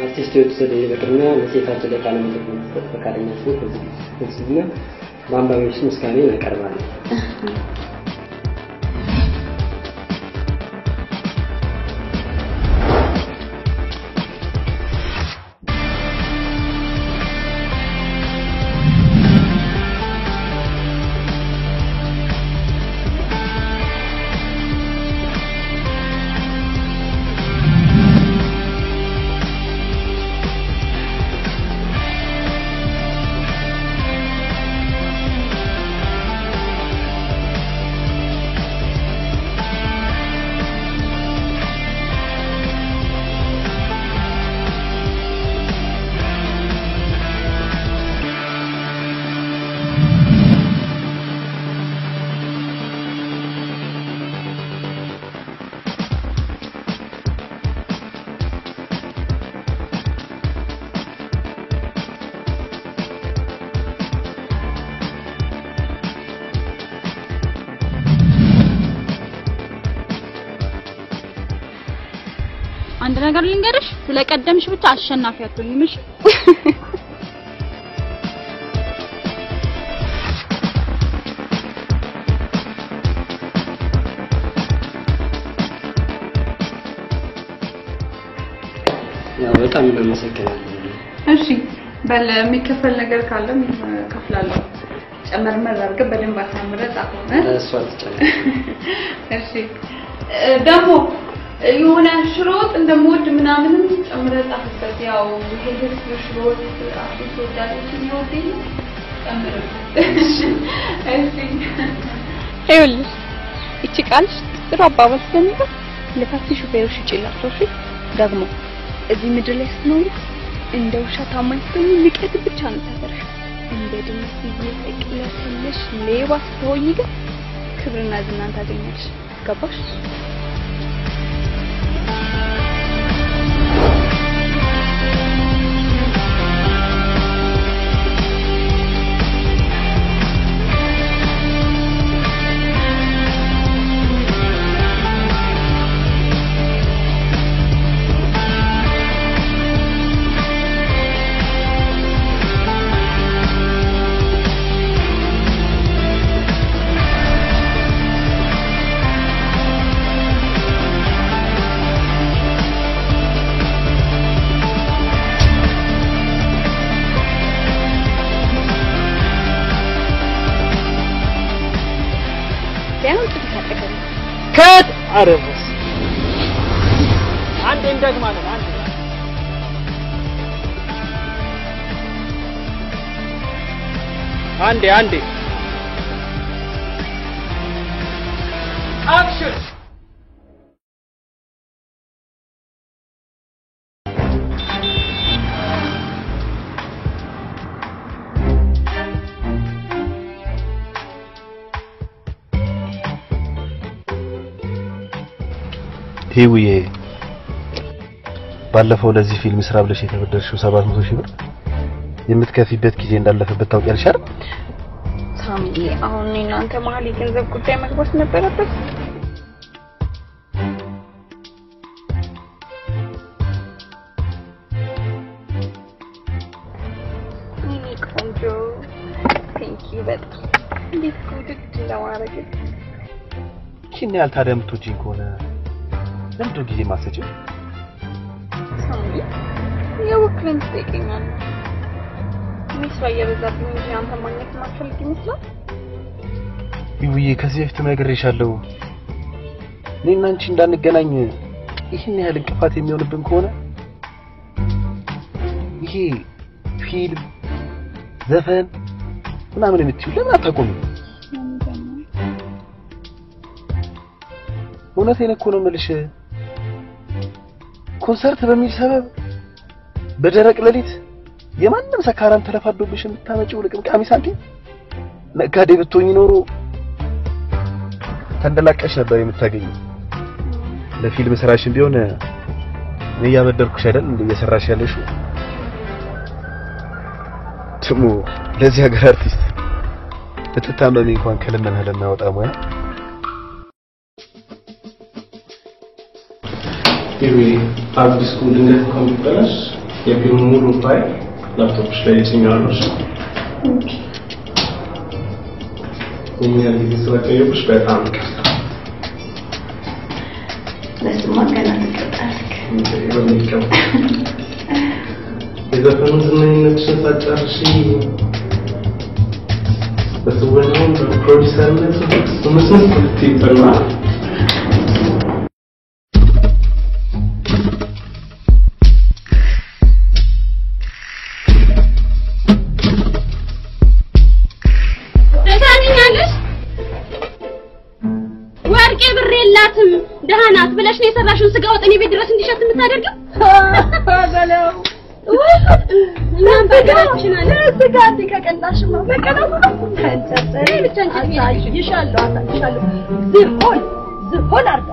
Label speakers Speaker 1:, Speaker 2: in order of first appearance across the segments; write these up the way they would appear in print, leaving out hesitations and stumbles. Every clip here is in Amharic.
Speaker 1: አርቲስት የተሰደ በቅድሚያ ለሴታችን ለቃለ መጠይቅ ፈቃደኛ ስለሆነ በአንባቢዎች ምስጋና ያቀርባለሁ።
Speaker 2: አንድ ነገር ልንገርሽ ስለቀደምሽ ብቻ አሸናፊ አትሆኝም እሺ
Speaker 1: ያው በጣም እናመሰግናለን
Speaker 3: እሺ በል የሚከፈል ነገር ካለም ከፍላለሁ ጨመርመር አድርገህ በደንብ አሳምረህ ጣፈነ
Speaker 1: እሷ ትጨምር
Speaker 3: እሺ ደግሞ የሆነ ሽሮጥ እንደምወድ ምናምንም ጨምረህ ጣፍበት ያው ይሄ ሽሮጥ አዲስ ወዳጆች የሚወደኝ ጨምረህ እሺ
Speaker 2: ይኸውልሽ እቺ ቃልሽ ጥሩ አባባል ስለሚባል ለታክሲ ሹፌሮች ይጭላቸው እሺ ደግሞ እዚህ ምድር ላይ ስትኖሪ እንደ ውሻ ታማኝ ስትሆኚ ልቀት ብቻ ነው ታፈርሽ እንደ ድመት እየተቀለለሽ ሌባ ስትሆኚ ግን ክብርና ዝናን ታገኛለሽ ገባሽ
Speaker 4: كات عرفس عندي اندق مالك عندي عندي اكشن
Speaker 5: ሄውዬ ባለፈው ለዚህ ፊልም ስራ ብለሽ የተበደርሽው 700 ሺህ ብር የምትከፊበት ጊዜ እንዳለፈበት ታውቂያለሽ አይደል?
Speaker 2: ሳሚ አሁን እናንተ መሀል የገንዘብ ጉዳይ መግባት ነበረበት። ይሄ ቆንጆ ቴንኪ በጣም እንዴት ኮንታክት ለማድረግ
Speaker 5: ኪን ያል ታዲያ የምትወጂኝ ከሆነ ለምንድነው ጊዜ ማሰጪው?
Speaker 2: ሳሚ የወክለን ትጠይቀኛል። ሚስራ የበዛብኝ እንጂ አንተ ማግኘት ማፈልግ ይመስላል።
Speaker 5: ይውዬ ከዚህ በፊት ነግሬሻለሁ። እኔና አንቺ እንዳንገናኝ ይሄን ያህል እንቅፋት የሚሆንብን ከሆነ ይሄ ፊልም ዘፈን ምናምን የምትይው ለምን አታቆሚ? እውነቴን እኮ ነው የምልሽ። ኮንሰርት በሚል ሰበብ በደረቅ ሌሊት የማንም ሰካራን ተለፋዶብሽ የምታመጪው ልቅምቃሚ ሳንቲም ነጋዴ ብትሆኚ ኖሮ ተንደላቀሽ ነበር የምታገኘው። ለፊልም ስራሽን ቢሆን እኔ ያበደርኩሽ አይደል እንዴ እየሰራሽ ያለሽው? ትሙ ለዚህ ሀገር አርቲስት ብትታመሚ እንኳን ከልመና ለማያወጣ ሙያ
Speaker 6: ይሄ ፓብሊክ ስኩል ድንገት ኮምፒውተርስ
Speaker 5: የፊልሙ ሙሉ ፋይል ላፕቶፕሽ ላይ ይጭኛለሽ። ጊዜ ስለቆየሁሽ በጣም ይቅርታ።
Speaker 2: ለስማ ገና ተቀጣልክ
Speaker 5: በሚገባ የዘፈኑ ዝነኝነትሽን ሳትጨርሺ በትወናው በፕሮዲሰርነት በመስመር ትይበላ
Speaker 2: ደህናት ብለሽ ነው የሰራሽውን ስጋ ወጥ እኔ ቤት ድረስ እንዲሸት የምታደርገው? አገለው በጋችን አለ ስጋ ከቀናሽማ መቀናቱ ነው ከንጨርጨሪ ብቻ እንጂ ይሻለው አታሻለው ዝሆን አርዳ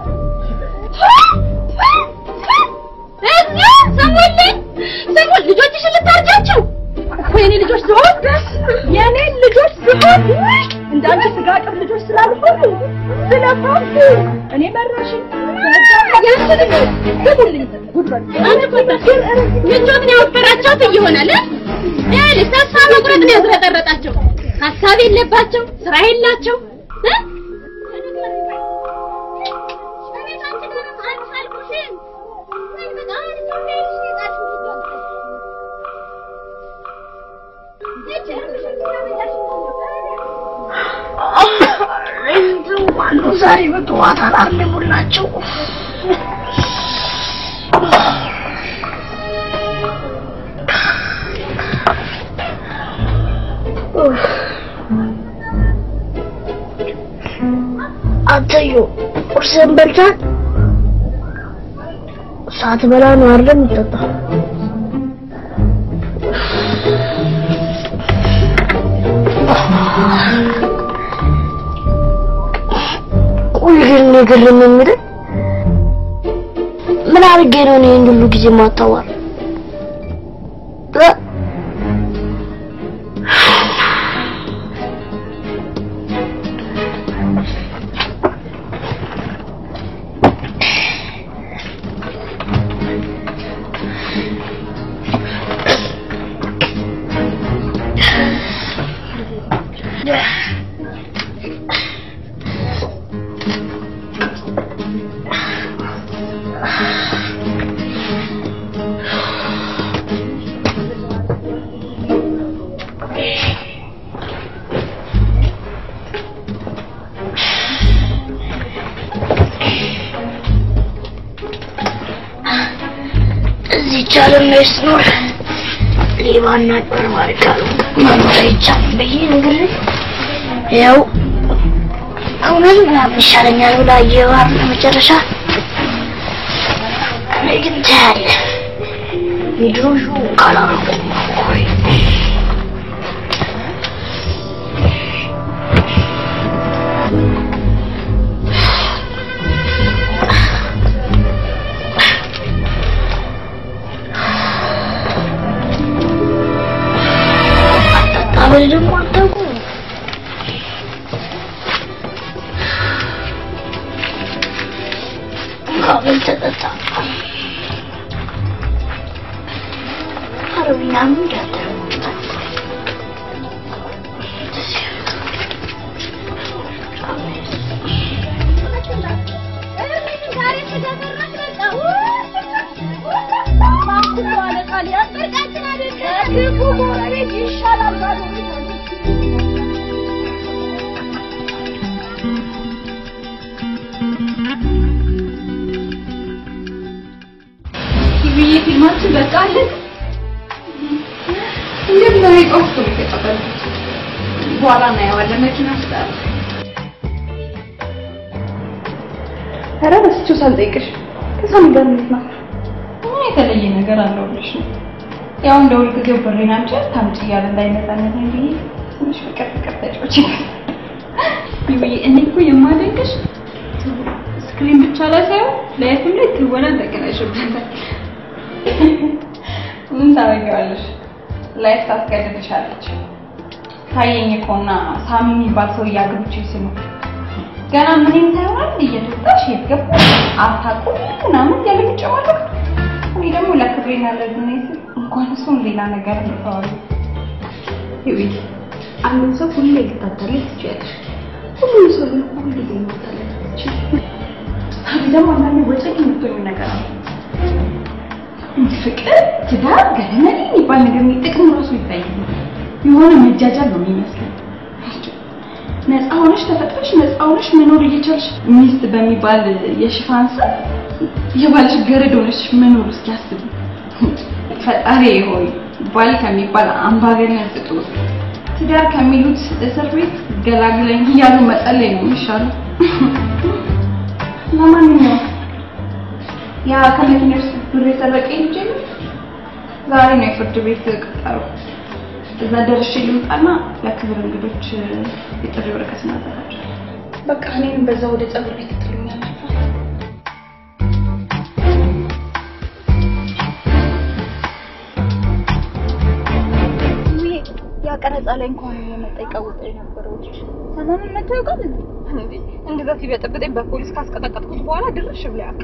Speaker 2: ሰሞን ልጆችሽን ልታርጃቸው የኔ ልጆች ዝሆን የኔ ልጆች ዝሆን እንዳንቺ ስጋ ቅር ልጆች ስላልሆኑ ስለፋቱ እኔ መራሽ ምቾትን ያወፈራቸው ይሆናል ያለ ተስፋ መቁረጥን ያዝረጠረጣቸው ሀሳብ የለባቸው ስራ የላቸው ዛሬ በጠዋት አላርሙላቸው አተዩ ቁርስን በልተን ሳትበላ ነው አይደል የምትጠጣው? ነገር ለምን ምን አርጌ ነው እኔ ሁሉ ጊዜ ማታወር Mesnur Liwana permarkal Mamrecha begin gere Yaw Awnan nga misalnya udah jawab mecerasa Legend tal Hidup kalau belum mataku nggak bisa tetap harus nyamuk datang kalian berkata ada kubur ada insyaallah baru Ini filmnya sudah kalah. Ini mulai waktu kita pada bualan ya, wadah macam apa? Ada masih susah dikir. Kesan banget mah. Ini kalau ini negara lulus. Ya udah udah kerja berinan aja, tampil ya dan lain lain lagi. Mesti kata cuci. Ini aku yang mana dikir? Screen bicara saya, lihat pun itu bukan tak kena coba. ምን ታደርጊዋለሽ? ላይፍ ታስገድድሻለች። ታየኝ እኮና ሳሚ የሚባል ሰው ያገብቼ ሲሉ ገና ምንም ታይዋል እየተጣሽ ይገባ አታቁ ምናምን ያለምጨዋለሁ። እኔ
Speaker 3: ደግሞ ለክብሬና ለዱኔት እንኳን እሱን ሌላ ነገር ልታወሩ ይውይ አንድ ሰው ሁሌ ይከታተል ይችላል ሁሉ ሰው ሁሉ ይከታተል ደግሞ አንዳንዴ ወጪ የምትሆን ነገር ነው ፍቅር ትዳር ገነኔ የሚባል ነገር ጥቅም ራሱ ይታያል የሆነ መጃጃል ነው የሚመስለው ነፃ ሆነሽ ተፈጥረሽ ነፃ ሆነሽ መኖር እየቻልሽ ሚስት በሚባል የሽፋን ስም የባልሽ ገረድ ሆነሽ መኖር እስኪያስብ ፈጣሪ ሆይ ባል ከሚባል አምባገነን ስጦት ትዳር ከሚሉት እስር ቤት ገላግለኝ እያሉ መጸለይ ነው የሚሻለው ለማንኛውም ያ ከመኪናሽ ብር የሰረቀ ልጅ ዛሬ ነው ፍርድ ቤት ቀጠሮ እዛ ደርሼ ልምጣና ለክብር እንግዶች የጥሪ ወረቀት እናዘጋጃለን በቃ እኔም በዛ ወደ ጸጉር ቤት ትሉኛላችሁ ያ ቀረጻ ላይ እንኳን የመጠይቀውት የነበረው ሰሞኑን መተው ጋር እንደዛ ሲበጠብጠኝ በፖሊስ ካስቀጠቀጥኩት በኋላ ድርሽ ብለ ያቅ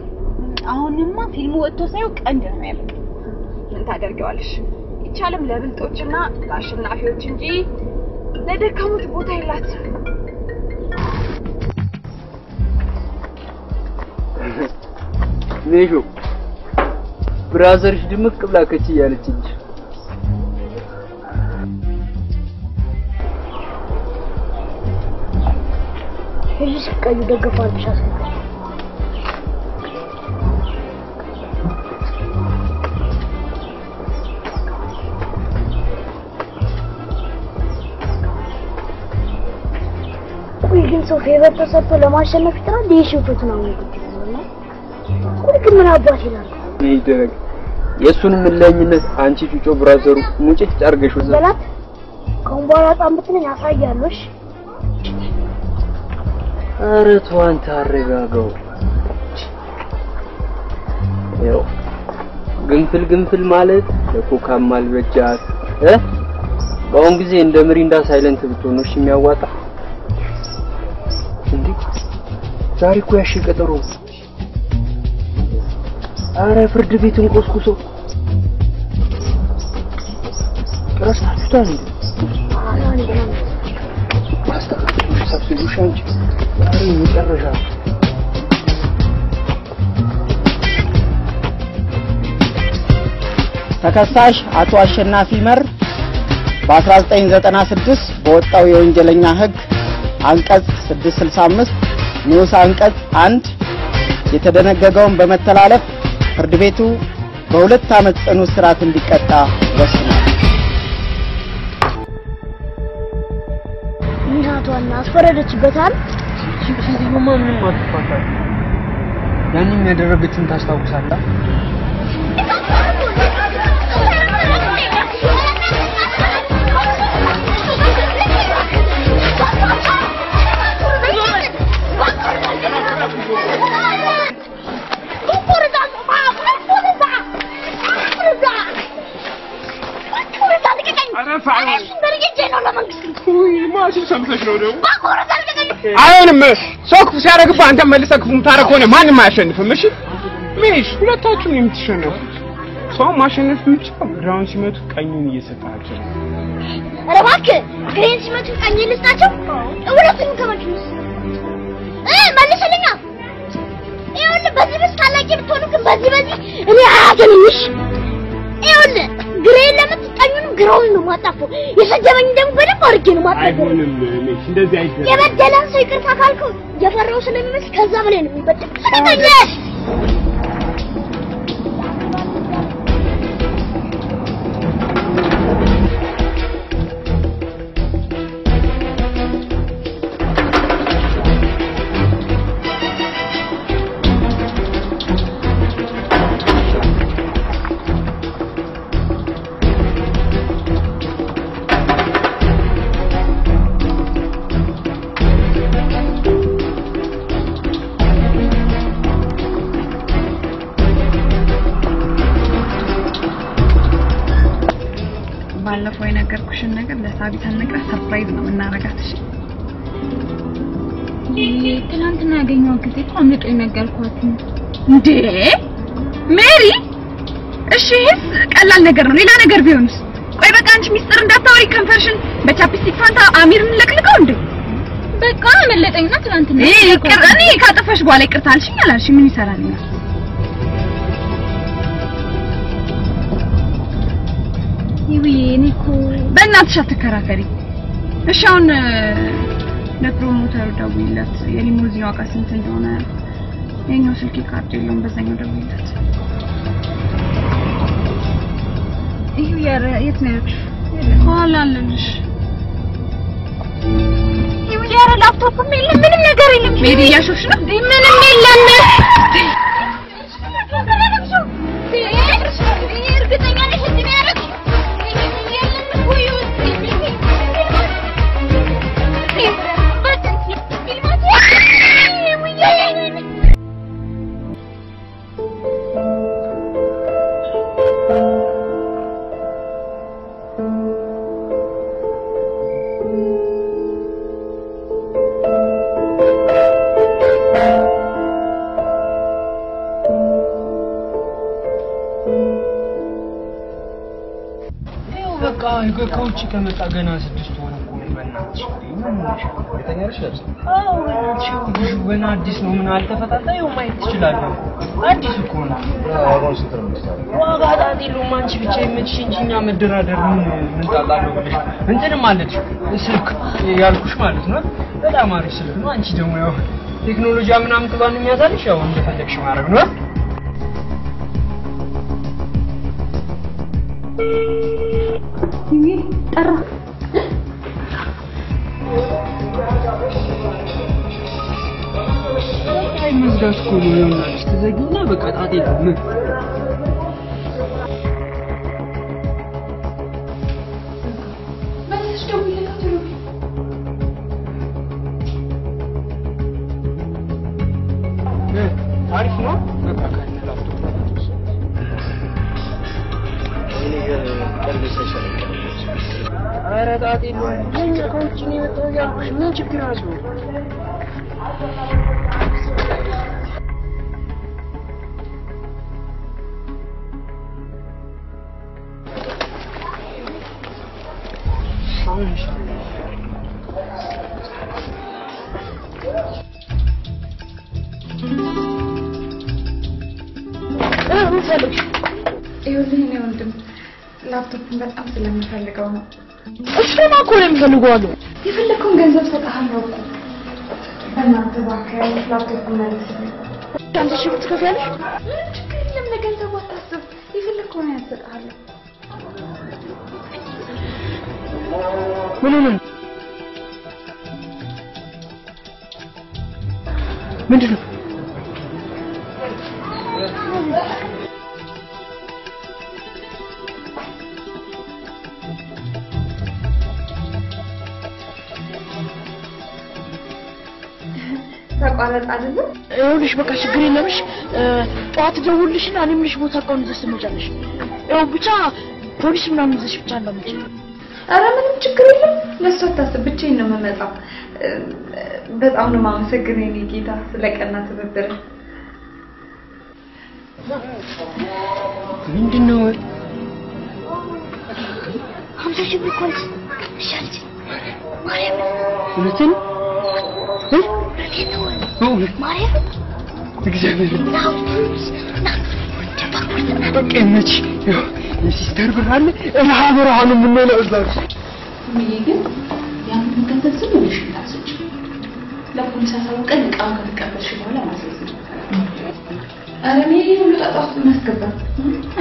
Speaker 3: አሁንማ ፊልሙ ወጥቶ ሳይው ቀንድ ነው ያለው ምን ታደርጊዋለሽ ይቻለም ለብልጦችና ለአሸናፊዎች እንጂ ለደካሞች ቦታ የላትም
Speaker 6: ኔጆ ብራዘርሽ ድምቅ ብላ ከቺ ያለችኝ
Speaker 7: እሺ ቀዩ ደግፋልሽ አስቀምጥ ግን ሰው ፌቨር ተሰጥቶ ለማሸነፍ ይጥራል የሽንፈት ነው የሚገኘው ኩልክ ምን አባቴ ይላል
Speaker 6: ይደረግ የሱን ምለኝነት አንቺ ጩጮ ብራዘሩ ሙጭጭ አርገሽ ወዘ
Speaker 7: በላት ኮምባራ ጣምብትነኝ ያሳያለሽ
Speaker 6: አረ ተዋን ታረጋጋው ያው ግንፍል ማለት ለኮካም ማልበጃት በአሁን ጊዜ እንደ ምሪንዳ ሳይለንት ብትሆንሽ የሚያዋጣ እንዴ ዛሬ እኮ ያሺ ቀጠሮ አረ ፍርድ ቤትን ቆስቁሶ ረስታችሁታል እንዴ
Speaker 7: አራኒ ደም
Speaker 6: ማስተካከሉ ሰብስቲቱሽን አንቺ ዛሬ መጨረሻ
Speaker 4: ተከሳሽ አቶ አሸናፊ መር በ1996 በወጣው የወንጀለኛ ህግ አንቀጽ 665 ንዑስ አንቀጽ 1 የተደነገገውን በመተላለፍ ፍርድ ቤቱ በ2 ዓመት ጽኑ እስራት እንዲቀጣ ወስኗል።
Speaker 7: ሚናቷን አስፈረደችበታል።
Speaker 6: ሲሲቲቪ ምንም አትፋታም። ያንን ያደረገችውን ታስታውሳለህ?
Speaker 4: አይሆንም ሶክ ሲያረግባ አንተ መልሰህ ክፉም ታረክ ሆነ ማንንም አያሸንፍም እሺ ሜሽ ሁለታችሁም የምትሸነፉት ሰው ማሸነፍ የምትችለው ግራውን ሲመቱ ቀኙን እየሰጣቸው
Speaker 7: ኧረ እባክህ ግሬን ሲመቱ ቀኙን ልስጣቸው ሁለቱንም ከመኪናው መልሰልኛ ይኸውልህ በዚህ በስታላቂ ብትሆኑ ግን በዚህ እኔ አያገኝሽ ይኸውልህ ግሬን ለምትቀኙን ግራውን ነው ማጣፈው የሰደበኝ ደግሞ በደንብ አድርጌ ነው ማጣፈው
Speaker 4: አይሆንም ሜሽ እንደዚህ አይደለም
Speaker 7: የበደለን ሰው ይቅርታ ካልከው የፈራው ስለሚመስል ከዛ በላይ ነው የሚበደል ስለታየሽ
Speaker 3: ባለፈው የነገርኩሽን ነገር ለሳቢት አልነግራ ሰርፕራይዝ ነው እናረጋትሽ
Speaker 2: ትናንትና ያገኘው ጊዜ እኮ አምልጦኝ ነገርኳት እንዴ ሜሪ እሺ ይሄስ ቀላል ነገር ነው ሌላ ነገር ቢሆንስ ቆይ በቃ አንቺ ሚስጥር እንዳታወሪ ከንፈርሽን በቻፕስቲክ ፋንታ አሚርን ለቅልቀው እንዴ
Speaker 7: በቃ መለጠኝና ትናንትና
Speaker 2: እኔ ካጠፋሽ በኋላ ይቅርታ አልሽኝ አላልሽ ምን ይሰራልኛል
Speaker 7: ይዊኒኮ
Speaker 2: በእናትሽ አትከራከሪ እሺ አሁን ለፕሮሞተሩ ደውይለት የሊሙዚን ዋጋ ስንት እንደሆነ የኛው ስልክ ካርድ የለውም በዛኛው ደውይለት ይሄ የት ነው ኋላ አለልሽ
Speaker 7: ይሄ ያረ ላፕቶፕም የለም ምንም ነገር የለም
Speaker 2: ሜዲ ያሾሽ ነው
Speaker 7: ምንም የለም እርግጠኛ ነሽ እንዴ ያረክሽ
Speaker 6: ከውጭ ከመጣ ገና 6 ወር እኮ ነው በእናትሽ ምን ነሽ የተኛሽ ለብሰ ገና አዲስ ነው ምን አልተፈታታየው ማየት ትችላለህ አዲስ እኮ ነው ዋጋው ስንት ነው ዋጋ ታዲሉ ማንቺ ብቻ ይመችሽ እንጂኛ መደራደር ምን ጣጣለው ብለሽ እንትንም አለች ስልክ ያልኩሽ ማለት ነው በጣም አሪፍ ስልክ ነው አንቺ ደግሞ ያው ቴክኖሎጂ ምናምን ጥሏን የሚያዛልሽ ያው እንደፈለግሽ ማድረግ ነው
Speaker 2: ጠራ
Speaker 6: አይ መዝጋት እኮ ነው ይሆናል ተዘግይና በቃ ጣጤ ነው
Speaker 3: በልሽ ደውይለት ነው
Speaker 6: አሪፍ ነው በቃ ካለ ላፕቶፕ ኧረ ጣጤ ነው የኛ ከውጭ ነው የመጣው ያልኩሽ ምን ችግር አለው
Speaker 3: ይኸውልህ እኔ ወንድም ላፕቶፕን በጣም ስለምፈልገው ነው
Speaker 7: እሱማ እኮ ነው የምፈልገው
Speaker 3: የፈለከውን ገንዘብ ሰጥሃለሁ እኮ በእናትህ እባክህ ላፕቶፕን መልስልኝ
Speaker 7: አንተ ሺህ ብትከፍያለሽ
Speaker 3: ችግር የለም ለገንዘቡ አታስብ የፈለከውን ያሰጥሃለሁ
Speaker 6: ምን ምንድነው
Speaker 3: ተቋረጥ አይደለም
Speaker 7: ይኸውልሽ በቃ ችግር የለምሽ ጠዋት ደውልልሽና እኔ ምንሽ ቦታ አውቀውን ይዘሽ ትመጫለሽ ያው ብቻ ፖሊስ ምናምን ይዘሽ ብቻ እንዳትመጪ
Speaker 3: ኧረ ምንም ችግር የለም ለእሱ አታስብ ብቻዬን ነው የምመጣው በጣም ነው የማመሰግነው የኔ ጌታ ስለቀና ትብብር
Speaker 6: ምንድነው
Speaker 7: 50 ሺህ ብር ኮልስ ሻልቲ ማርያም
Speaker 6: ሁለቱን
Speaker 7: ማርያም
Speaker 6: እግዚአብሔር በቃ ነች የሲስተር ብርሃን ለሀበራውን ምን ነው እዛው
Speaker 3: ግን ያን ገንዘብ ዝም ብለሽ ታስጭ ለፖሊስ አሳውቀን እቃውን ከተቀበልሽ በኋላ ማስረዝ ነው አረ እኔ ሁሉ ጣጣፍ ማስገባ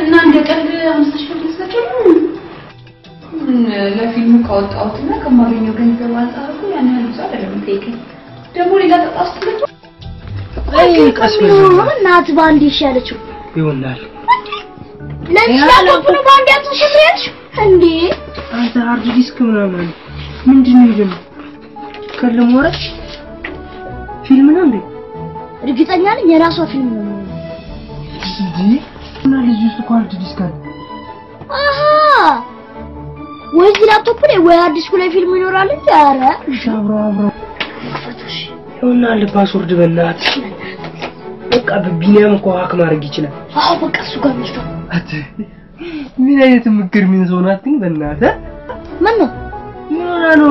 Speaker 3: እና እንደ ቀልድ 50 ሺህ ልትሰጪው ለፊልሙ ካወጣሁትና ከማገኘው ገንዘብ አንፃር እኮ ያን ያህል ብዙ አይደለም ጠይቀኝ ደግሞ ሌላ ጣጣፍ ትልቁ
Speaker 6: አይ ቀስበኝ
Speaker 7: እናት ባንዲ ይሻለችው
Speaker 6: ይሆናል
Speaker 7: ለዚህ ያለው ባንዲ አትሽፍሬሽ እንዴ
Speaker 6: አንተ ሃርድ ዲስክ ምናምን ምንድነው ይገም ከለሞራሽ ፊልም ነው እንዴ
Speaker 7: እርግጠኛ ነኝ የራሷ ፊልም ነው
Speaker 6: እንዴ እና ልጅ እሱ ሃርድ ዲስክ አለ
Speaker 7: አሃ ወይ ላፕቶፕ ላይ ወይ አዲስ ላይ ፊልም ይኖራል እንዴ አረ
Speaker 6: ሻብሮ አብሮ ይሆናል ፓስወርድ በእናትሽ በቃ በቢኒያም እኮ ሀክ ማድረግ ይችላል
Speaker 7: አዎ በቃ እሱ ጋር ነው
Speaker 6: ምን አይነት ምክር ምን ዞናት ግን በእናትህ
Speaker 7: ምን ነው
Speaker 6: ነው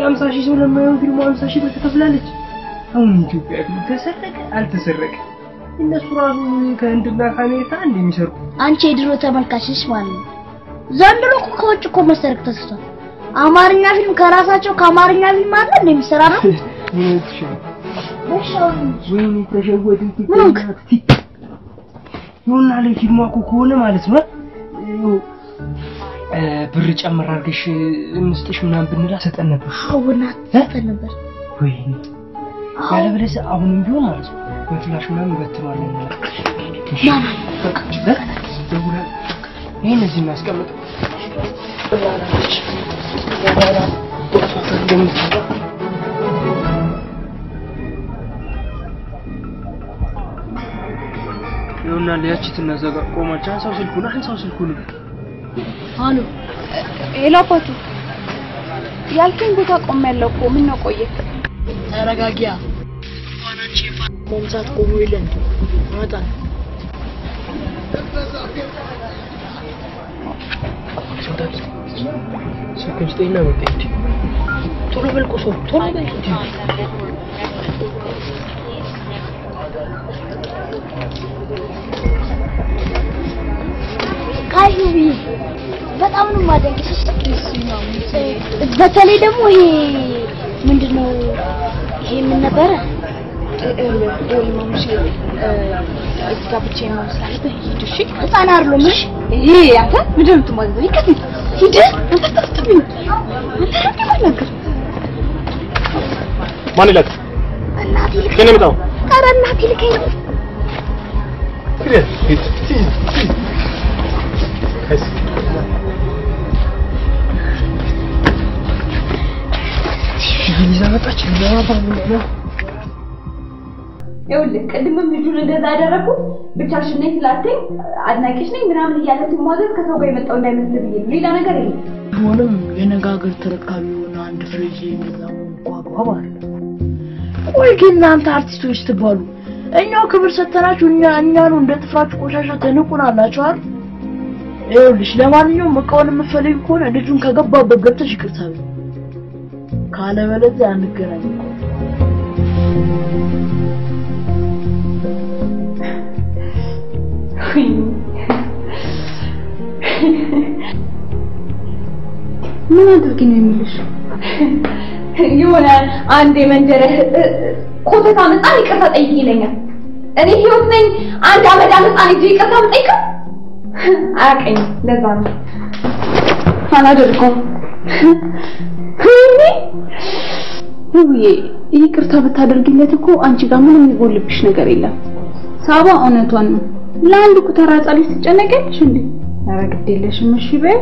Speaker 6: 50,000 ሰው ለማየው ፊልሙ 50,000 ብር ተከፍላለች። አሁን ኢትዮጵያ ተሰረቀ አልተሰረቀ እነሱ ራሱ ከህንድና ከአሜሪካ እንደሚሰርቁ
Speaker 7: አንቺ የድሮ ተመልካችሽ ማለት ነው። ዘንድሮ ከውጭ እኮ መሰረቅ ተስቷል። አማርኛ ፊልም ከራሳቸው ከአማርኛ ፊልም አለ እንደሚሰራ ነው።
Speaker 6: ወይኔ ተሸወድን ይሁንና ለፊልሙ እኮ ከሆነ ማለት ነው ብር ጨምር አድርገሽ እንስጥሽ ምናምን ብንላ ሰጠን ነበር።
Speaker 7: አውና ሰጠን ነበር።
Speaker 6: ወይኔ ያለበለዚያ አሁንም ቢሆን ማለት ነው በፍላሽ ምናምን በትሯለን ነው። ይሄን እዚህ እናስቀምጥ። ይሁንና ለያቺ ትነዘጋ ቆማች። አንሳው ስልኩን
Speaker 2: አሉ ሄሎ አባቱ ያልከኝ ቦታ ቆም ያለው እኮ ምን ነው ቆየ?
Speaker 8: ተረጋጊያ ዋናቺ መምሳት ቆሞ ይለን ማታ
Speaker 6: ሶታት ስልክሽና ወጣች። ቶሎ በልቆ ሰው ቶሎ በል
Speaker 7: ካዩቢ በጣም ነው ማደንቅሽ። በተለይ ደግሞ ይሄ ምንድነው ይሄ ምን ነበር?
Speaker 2: ማሙሽ እዛ ብቻ ነው ሳይሆን ሂድሽ
Speaker 7: ህፃን አይደለም። እሺ
Speaker 2: ይሄ ያንተ ምንድነው ትማዘው? ይከት ሂድ አስተስተብኝ አንተ
Speaker 5: ማን ይላል?
Speaker 7: እናቴ ልክ
Speaker 5: ከኔ መጣው
Speaker 7: ኧረ እናቴ ልከኝ ነው።
Speaker 5: ሂድ ይዛመጣች ነው።
Speaker 3: ይኸውልህ ቅድምም ልጁን እንደዛ አደረኩ ብቻሽን ነኝ ስላልከኝ አድናቂሽ ነኝ ምናምን እያለ ሲሟዘዝ ከሰው ጋር የመጣው እንዳይመስል ብዬ ሌላ ነገር የለም።
Speaker 8: ሆኖም የነጋገር ተረካቢ የሆነ አንድ ፍሬጅ የሚዛው ቋቋም አለ። ቆይ ግን እናንተ አርቲስቶች ትባሉ እኛው ክብር ሰተናችሁ እኛኑ እንደ ጥፍራችሁ ቆሻሻ ተንቁናላችሁ አይደል? ይኸውልሽ ለማንኛውም መቃወን የምትፈልጊ ከሆነ ልጁን ከገባበት ገብተሽ ይቅርታ በይ። ካለበለዚያ አንገናኝም።
Speaker 3: ምን አድርጊ ነው የሚልሽ? የሆነ አንድ የመንደረ ኮተታ መጣን ይቅርታ ጠይቂ ይለኛል። እኔ ህይወት ነኝ አንድ አመድ አመጣን እንጂ ይቅርታ ጠይቀ አያቀኝ። ለዛ ነው አላደርኩም።
Speaker 2: ሁዬ ይቅርታ ብታደርጊለት እኮ አንቺ ጋር ምንም የሚጎልብሽ ነገር የለም። ሳባ እውነቷን ነው። ለአንድ ኩተራ ጻልሽ ትጨነቂያለሽ እንዴ? ኧረ ግድ የለሽም እሺ በይ።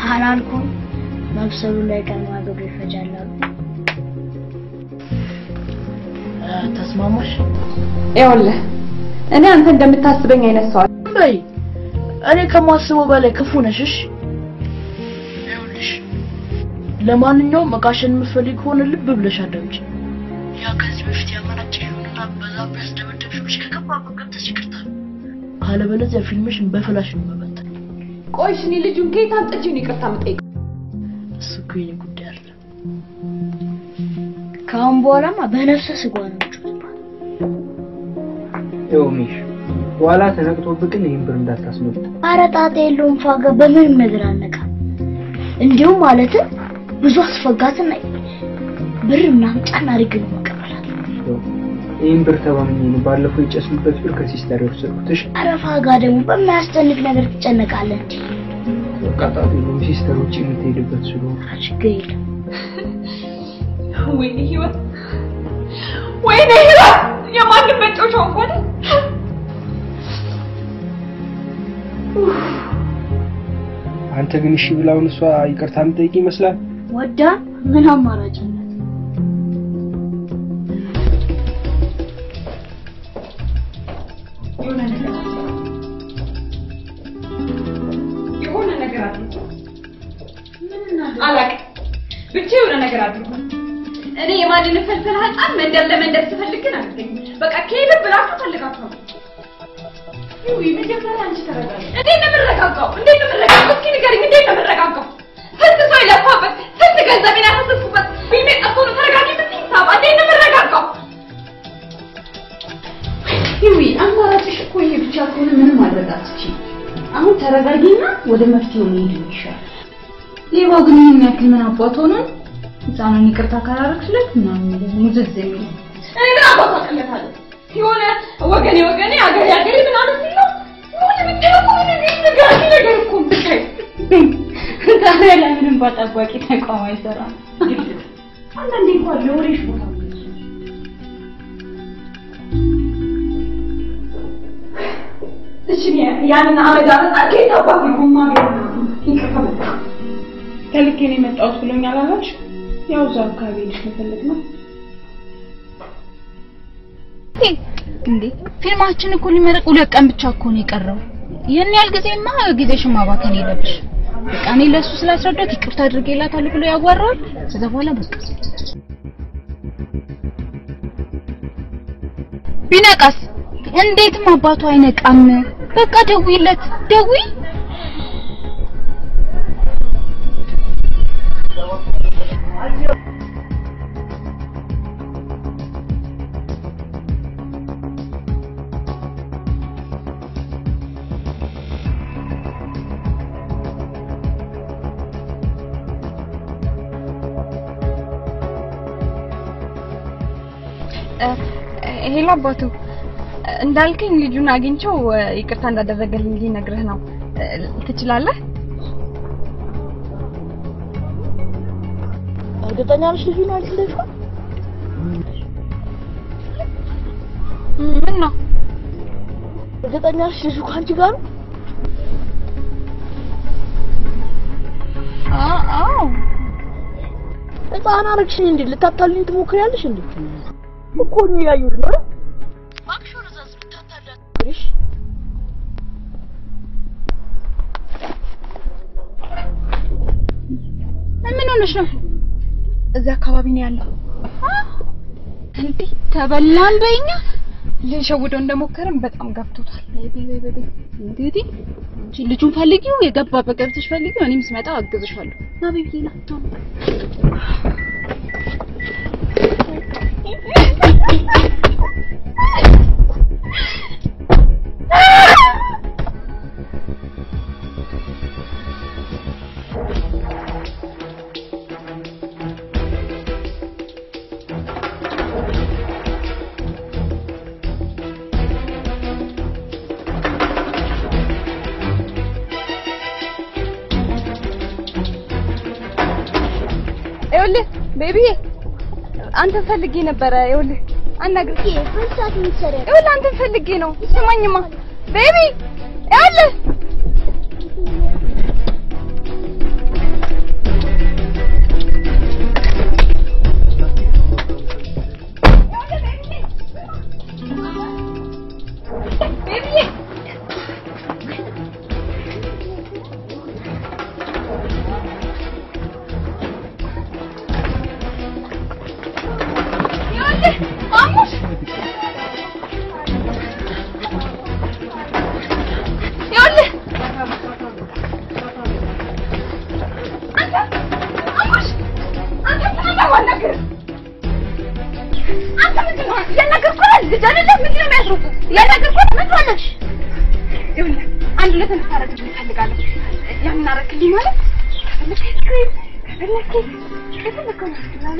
Speaker 7: አላልኩም መብሰሉ ላይ ቀማዶ ይፈጃል።
Speaker 8: ተስማማሽ?
Speaker 3: ይኸውልህ እኔ አንተ እንደምታስበኝ አይነት ሰው
Speaker 8: በይ። እኔ ከማስበው በላይ ክፉ ነሽ። ይኸውልሽ ለማንኛውም እቃሽን የምትፈልጊ ከሆነ ልብ ብለሽ አዳምጪ። ያ ከዚህ በፊት ያመናጨሽውና በዛ ያስደበደብሽው ከገባበት ገብተሽ ይቅርታ። ካለበለዚያ ፊልምሽን በፍላሽ ነው መበተን።
Speaker 3: ቆይሽ እኔ ልጁን ከየት አምጥቼ ነው ይቅርታ የምጠይቀው?
Speaker 8: እሱ እኮ የኔ ጉዳይ አይደለም።
Speaker 7: ካሁን በኋላማ በነፍሰ ስጋ ነው
Speaker 6: ዮሚሽ ዋላ ተነቅቶብቅን ይሄን ብር እንዳታስመጥ።
Speaker 7: ኧረ ጣጣ የለውም ፋጋ በምንም ነገር አነቃ። እንዲሁም ማለት ብዙ አስፈጋትና ብር ምናምን ጫና አድርገን መቀበላት።
Speaker 6: ይሄን ብር ተባምኝ ነው ባለፈው የጨስምበት ብር ከሲስተር ወሰድኩትሽ።
Speaker 7: ኧረ ፋጋ ደግሞ በማያስጨንቅ ነገር ትጨነቃለህ እንዴ?
Speaker 6: ወቃጣቱ ነው ሲስተር ውጪ የምትሄድበት ስለሆነ
Speaker 7: አሽገይል
Speaker 3: ወይኔ ህይወት የማንም መጫወቻ እንኳን
Speaker 6: አንተ ግን እሺ ብላውን እሷ ይቅርታ የምትጠይቅ ይመስላል።
Speaker 7: ወዳ ምን አማራጭ አለ?
Speaker 3: የሆነ ነገር አድርጎ አላውቅም ብቻ የሆነ ነገር አድርጎ እኔ የማንን ፍልፍል ሀጣን መንደር ለመንደር ስፈልግን አልገኝ በቃ ከሄደ ብላችሁ ፈልጋችሁ ይሁን መጀመሪያ አንቺ ተረጋጊ እንዴት ነው የምረጋጋው እስኪ ንገሪኝ እንዴት ነው የምረጋጋው ስንት ሰው ይለፋበት ስንት ገንዘቤን ያፈሰስኩበት ቢሜ ጠፍቶ ነው ተረጋጊ ብትይ ሳባ እንዴት ነው የምረጋጋው ይሁን አማራጭሽ እኮ ይሄ ብቻ ከሆነ ምንም ማድረግ አትችይም አሁን ተረጋጊና ወደ መፍትሄው እንሂድ ይሻላል ሌባው ግን የሚያክል ምን አባቶ ነው ዛሬን ይቅርታ ካላረክለት ምናምን ሙዝዝ የሚል እኔ ምን አባቶ አቀለታለሁ የሆነ ወገኔ አገሬ ምናምን ሲለው ምን ምንድነው ነገር እኮ ብታይ ታዲያ ለምንም ባጣባቂ ተቋም አይሰራም አንዳንዴ እንኳን ለወሬሽ ቦታ እሺ ያንን አመዳን አከታባቂ ጎማ ይከፈል ከልኬኔ መጣሁት ብሎኛል አላልሽ ያው ዛው ካቤልሽ መፈለግ ነው
Speaker 2: እንዴ ፊልማችን እኮ ሊመረቅ 2 ቀን ብቻ እኮ ነው የቀረው የኔ ያልጊዜማ ጊዜሽን ማባከን የለብሽ በቃ እኔ ለሱ ስላስረዳት ይቅርታ አድርጌላታለሁ ብሎ ያዋራል ከዛ በኋላ በቃ ቢነቃስ እንዴትም አባቱ አይነቃም በቃ ደውይለት ደውይ ሄሎ አባቱ እንዳልከኝ ልጁን አግኝቼው ይቅርታ እንዳደረገልኝ ሊነግርህ ነው ትችላለህ
Speaker 8: እርግጠኛ ነሽ ልጁን አግኝተሽው
Speaker 2: ምን ነው
Speaker 8: እርግጠኛ ነሽ ልጁ ካንቺ ጋር
Speaker 2: አዎ
Speaker 8: እጣና አረግሽኝ እንዴ ልታታልኝ ትሞክሪያለሽ እንዴ እኮ ነው ያዩት ነው ባክሾር እዛስ ልታታላሽ
Speaker 2: ምን ሆነሽ ነው እዛ አካባቢ ነው ያለው እንዴ ተበላን በእኛ ልንሸውደው እንደሞከረን በጣም ገፍቶታል እንዴ ልጁን ፈልጊው የገባበት ገብተሽ ፈልጊው እኔም ስመጣ አግዝሻለሁ ና ቤቢና ይኸውልህ ቤቢዬ አንተ ፈልጌ ነበር ይኸውልህ አናግርሽ
Speaker 7: ፈንሳት ምትሰራ
Speaker 2: ይኸውልህ አንተ ፈልጌ ነው ስማኝማ ቤቢ ይኸውልህ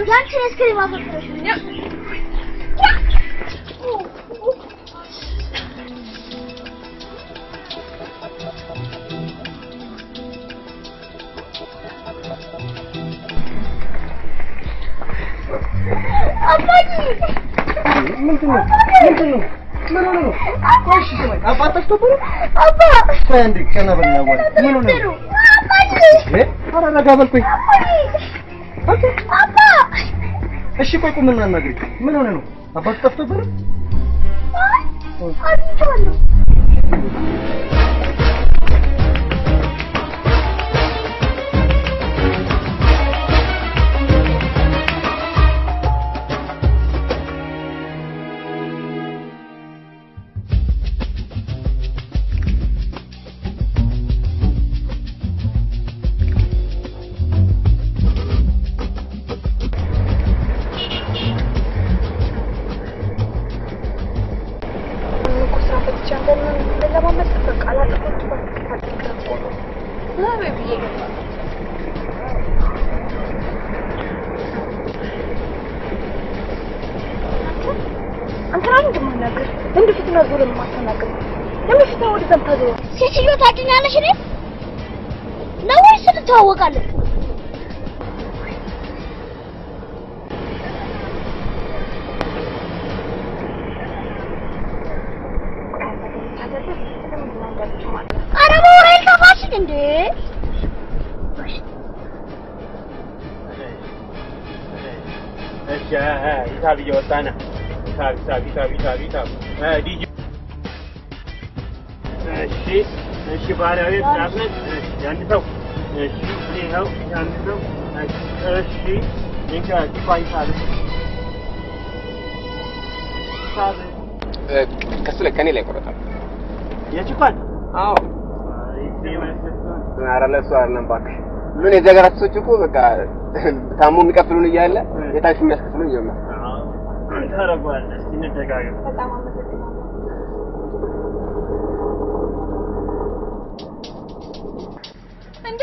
Speaker 7: ያንቺ እስክሪም አፈቅረሽ አባዬ
Speaker 5: ምንድነው ምን ሆነ ነው ቆይሽ ሰማይ አባታሽ ተብሎ
Speaker 7: አባ
Speaker 5: እንዴ ከነበል ነው ምን ሆነ ነው አባዬ አረ ረጋ በልኩኝ
Speaker 7: አባ
Speaker 5: እሺ ቆይ ቁምና እናግሪ ምን ሆነ ነው አባቱ ጠፍቶብህ ነው
Speaker 7: አጥቷለሁ እየገባሁ
Speaker 2: አንተ ላይ እንደማናገር እንደ ፊትና ዞር የማታናገር ለምን ፊትና ወደ ዘምታ ዞር
Speaker 7: ሴትዮ ታውቂኛለሽ እኔ ነው ወይስ እንተዋወቃለን? ኧረ በወሬ ከፋሽ እንዴ
Speaker 6: እሺ ሂሳብ እየወጣን ሂሳብ ዲጂ እሺ ባለቤት ናፍነት አንድ ሰው እሺ ይኸው አንድ ሰው እሺ እንካ ዲፋይሳል
Speaker 9: ከሱ ላይ ከኔ ላይ ቆረጣ
Speaker 6: የጭፋን
Speaker 9: አዎ ኧረ ለእሱ አይደለም እባክህ ምን የዘገራት ሰዎች እኮ በቃ ታሞ የሚቀፍሉን እያለ የታሽ የሚያስከፍሉን ይጀምራል
Speaker 6: ታረጋለህ እንተጋገር
Speaker 2: በጣም አመሰግናለሁ እንዴ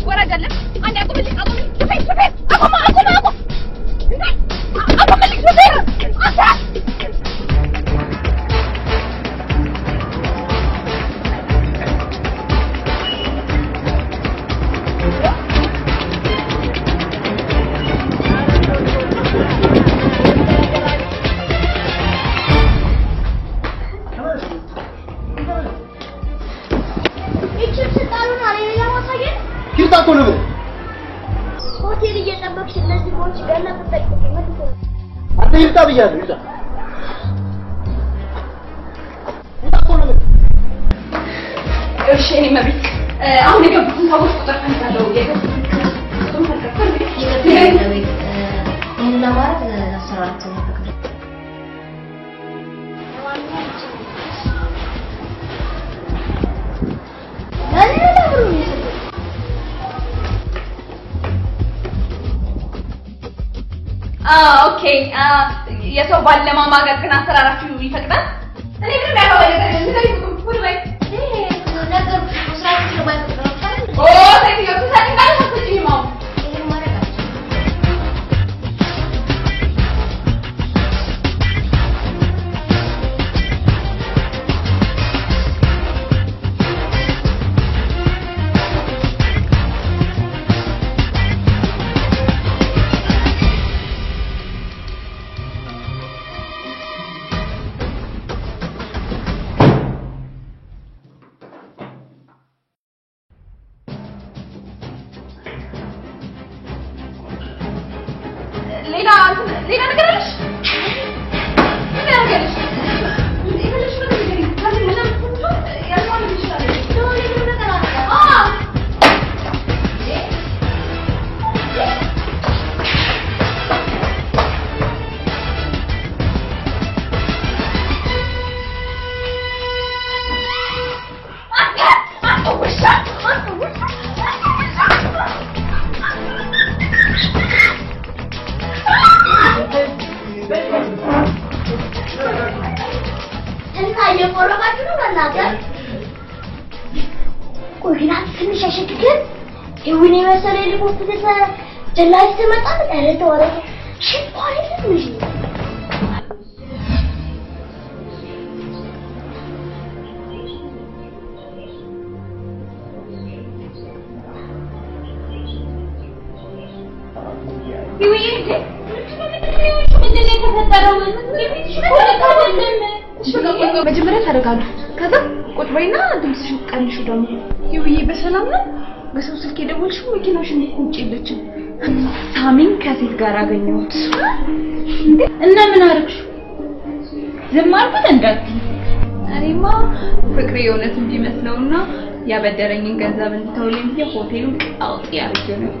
Speaker 2: ወራጃለን አንዴ አቁምልኝ ሹፌር አቁም እንዴ አቁምልኝ ሹፌር
Speaker 7: ሆቴል እየጠበቅሽ እነዚህ ቦች ገና ተጠቅመሽ
Speaker 4: አንተ ይልጣ ብያለሁ ይልጣ
Speaker 3: እሺ እኔ መብት አሁን የገቡትን ሰዎች ቁጥር ፈልጋለሁ የገቡትን
Speaker 7: ይሄን ለማድረግ አሰራራት ነው
Speaker 3: ኦኬ የሰው ባል ለማማገር ግን አሰራራችሁ ይፈቅዳል እኔ ግን ያለው ነገር እንደዚህ ሁሉ ላይ
Speaker 7: ነገር ስራችሁ ለማይፈቅድ
Speaker 3: ኦ ተይው ተሳድቃለህ አትችይም አሁን
Speaker 7: ይሄን ማድረግ
Speaker 3: ሌላ ነገር አለሽ ምን ያደርጋለሽ ይኸውልሽ ምን ነገር ከዚህ ምንም ያልሆነ ይችላል ነው ይሄን ነገር አለ
Speaker 7: የቆረባችሁ ነው መናገር ቆይና ትንሽ አሸክከን ይሁን የመሰለ ሊቆት ጀላይ ተመጣ አረተ ወረተ ሽቋሪ ልጅ
Speaker 3: መጀመሪያ ታደርጋለህ ከዛ ቁጭ በይና ድምፅሽን ቀንሹ ደግሞ ይውዬ በሰላም ነው በሰው ስልክ የደወልሽው መኪናሽን ቁጭ የለችም ሳሚን ከሴት ጋር አገኘሁት እና ምን አደረግሽ ዝም አልኩት እንዳትዪ እኔማ ፍቅሬ የእውነት እንዲመስለውና ያበደረኝን ገንዘብ እንድተውልኝ ብዬ ሆቴሉን አውጥ ያርጌ ነው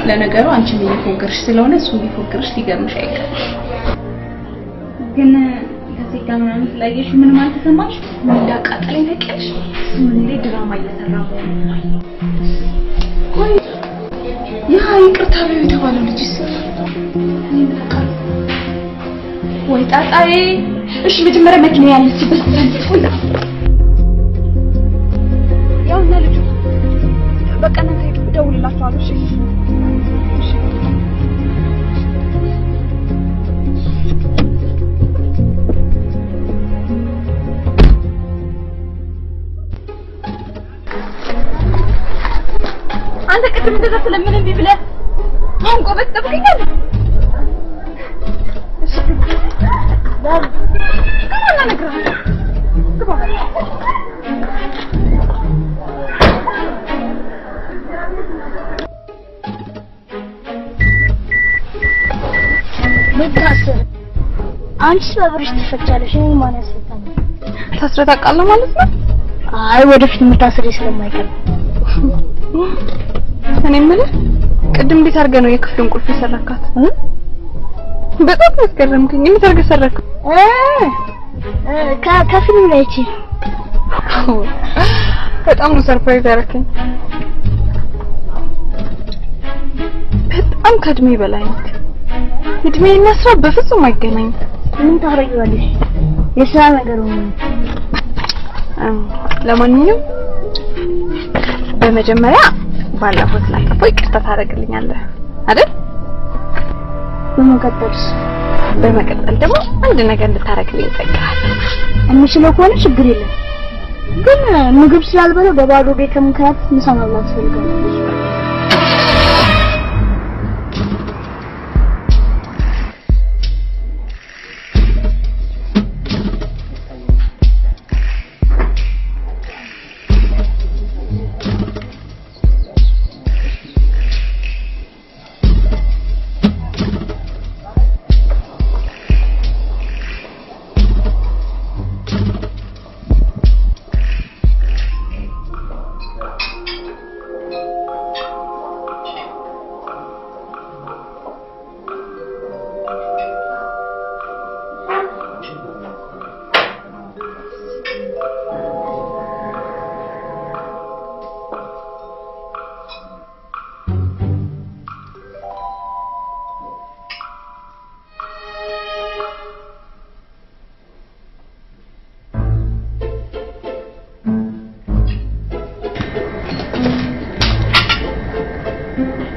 Speaker 3: ለነገሩ አንቺም እየፎገርሽ ስለሆነ እሱ ቢፎገርሽ ሊገርምሽ አይቀርም ግን ከዚህ ጋር ምናምን ስላየሽ ምን ማለት ተሰማሽ እንዳቃጠለኝ ተቀልሽ ምን ድራማ እየሰራሁ ቆይ ያ ይቅርታ ነው የተባለው ልጅስ እኔ ምናቃል ወይ ጣጣዬ እሺ መጀመሪያ መኪና ያለችበት ሰንት ሁላ ያው እና ልጁ
Speaker 7: አንተ ቅድም እንደዛ ስለምን እንቢ ብለህ አሁን ቆበጥ ጠብቀኛለህ? ዳር ከማን ነግረህ? ግባ ምታስር አንቺ በብርሽ ትፈጫለሽ። እኔ ማን ያስፈታኝ?
Speaker 2: ታስረህ ታውቃለህ ማለት ነው?
Speaker 7: አይ ወደፊት ምታስሬ ስለማይቀር
Speaker 2: እኔ የምልህ ቅድም እንዴት አድርገህ ነው የክፍሉን ቁልፍ የሰረካት? በጣም ያስገረምከኝ። እንዴት አድርገህ ሰረከው?
Speaker 7: ከፊልም ላይ እቺ
Speaker 2: በጣም ነው ሰርፕራይዝ ያደረከኝ። በጣም ከእድሜ በላይ ነው። እድሜና ስራ በፍጹም አይገናኝም።
Speaker 7: ምን ታረጊዋለሽ? የስራ ነገር ነው።
Speaker 2: ለማንኛውም በመጀመሪያ ባለፈው ስላጠፋው ይቅርታ ታደርግልኛለህ አይደል? በመቀጠል ደግሞ አንድ ነገር እንድታረግልኝ እጠይቅሃለሁ።
Speaker 7: የምችለው ከሆነ ችግር የለም፣ ግን ምግብ ስላልበለው በባዶ ቤት ከምክንያት ምሳ መብላት ፈልጋለሁ።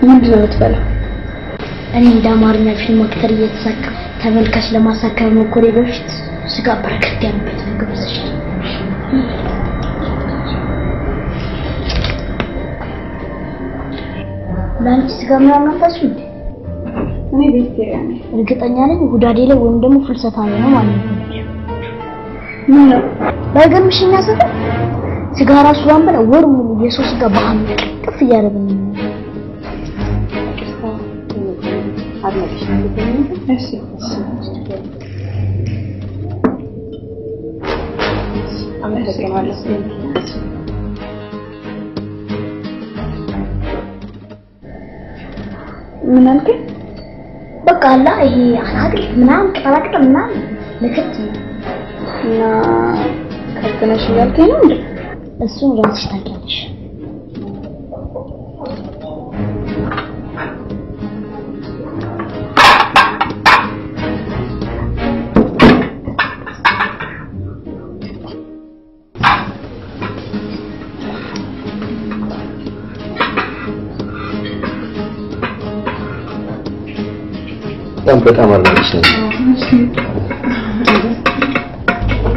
Speaker 2: ምንድን ነው የምትበላው?
Speaker 7: እኔ እንደ አማርኛ ፊልም አክተር እየተሳካ ተመልካች ለማሳከም ነው። ኮሬ በፊት ስጋ በረከት ያለበት ምግብ ይዘሻል። ላንቺ ስጋ ምናምን አታስቢ።
Speaker 2: እኔ ቬጀቴሪያን ነኝ።
Speaker 7: እርግጠኛ ነኝ ሁዳዴ ላይ ወይም ደግሞ ፍልሰታ ላይ ነው ማለት ነው።
Speaker 2: ምን ነው
Speaker 7: ባይገርምሽኛ ሰፈር ስጋ ራሱ ባንበላ ወር ሙሉ የሰው ስጋ በአንድ ቅፍ እያደረግን ነው።
Speaker 2: ምን አልከኝ?
Speaker 7: በቃ አላ ይሄ አላግል ምናምን ቅጠላቅጠል ምናምን ለከት
Speaker 2: እና ከትነሽ ያልከኝ ነው እንዴ?
Speaker 7: እሱን ራስሽ ታውቂያለሽ።
Speaker 5: በጣም አለች ነው።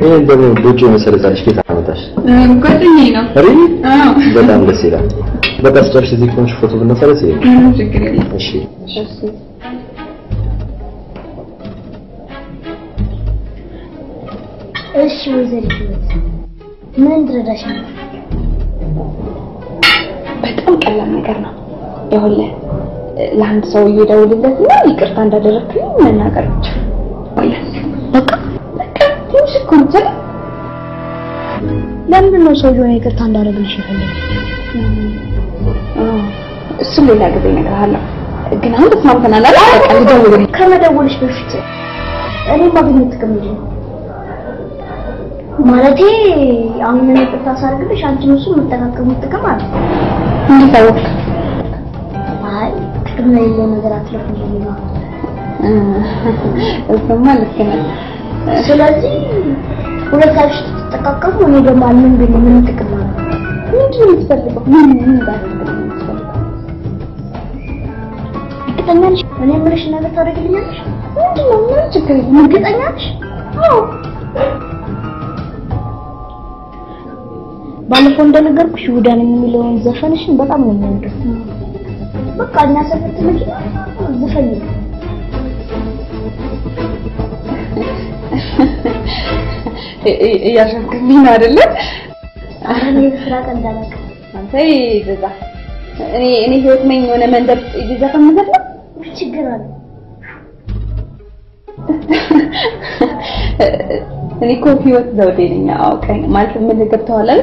Speaker 5: ይሄ ደግሞ ልጅ መሰለታለሽ ጌታ አመጣሽ።
Speaker 2: ጓደኛዬ ነው።
Speaker 5: አዎ በጣም ደስ ይላል። በቃ ስጨርሽ እዚህ ኮንሽ ፎቶ ብነሳለስ ይሄ
Speaker 2: ችግር የለም።
Speaker 5: እሺ
Speaker 7: እሺ ወይዘሪት ምን ትረዳሽ ነው?
Speaker 2: በጣም ቀላል ነገር ነው። ይኸውልህ ለአንድ ሰው እየደውልለትና ይቅርታ እንዳደረግኩኝ መናገር ብቻ።
Speaker 7: በቃ ትንሽ እኮ ነው። ለምንድን ነው ሰውዬው ይቅርታ እንዳደረግልሽ የፈለገው?
Speaker 2: እሱን ሌላ ጊዜ እነግርሃለሁ። ግን አሁን ተስማምተናል አይደል? በቃ ልደውልልኝ።
Speaker 7: ከመደወልሽ በፊት እኔ ማግኘት ጥቅም የለውም ማለቴ አሁን እኔ ይቅርታ ሳደርግልሽ አንቺ እሱ የምትጠቀሙት ጥቅም አለ።
Speaker 2: እንዴት አወቅህ?
Speaker 7: አይ ጥቅም ላይ ያለው ነገር አትለፉ ነው።
Speaker 2: እሱማ ልክ ነህ።
Speaker 7: ስለዚህ ሁለታችሁ ተጠቃቀሙ። እኔ ደግሞ አልምን ግን ምን ጥቅም አለ? ምንድን ነው የምትፈልገው? ምን እንዳደርግ ነው የምትፈልገው? እርግጠኛ ነሽ? እኔ የምልሽ ነገር ታደርግልኛለሽ? ምንድን ነው? ምን ችግር የለም። እርግጠኛ ነሽ? አዎ ባለፈው እንደነገርኩሽ ይሁዳን የሚለውን ዘፈንሽን በጣም ነው የምወደው። በቃ እኛ ሰፈር ትመጪ ዘፈን
Speaker 2: እያሸንኩኝ አይደለ?
Speaker 7: አሁን የስራ ቀንዳለክ
Speaker 2: አንተ ይዘዛ እኔ ህይወት ነኝ የሆነ መንደር ዘፈን ዘፈን
Speaker 7: ችግር አለ።
Speaker 2: እኔ እኮ ህይወት ዘውዴ ነኝ አውቀኝ ማለት ምን ገብተዋል አይደል?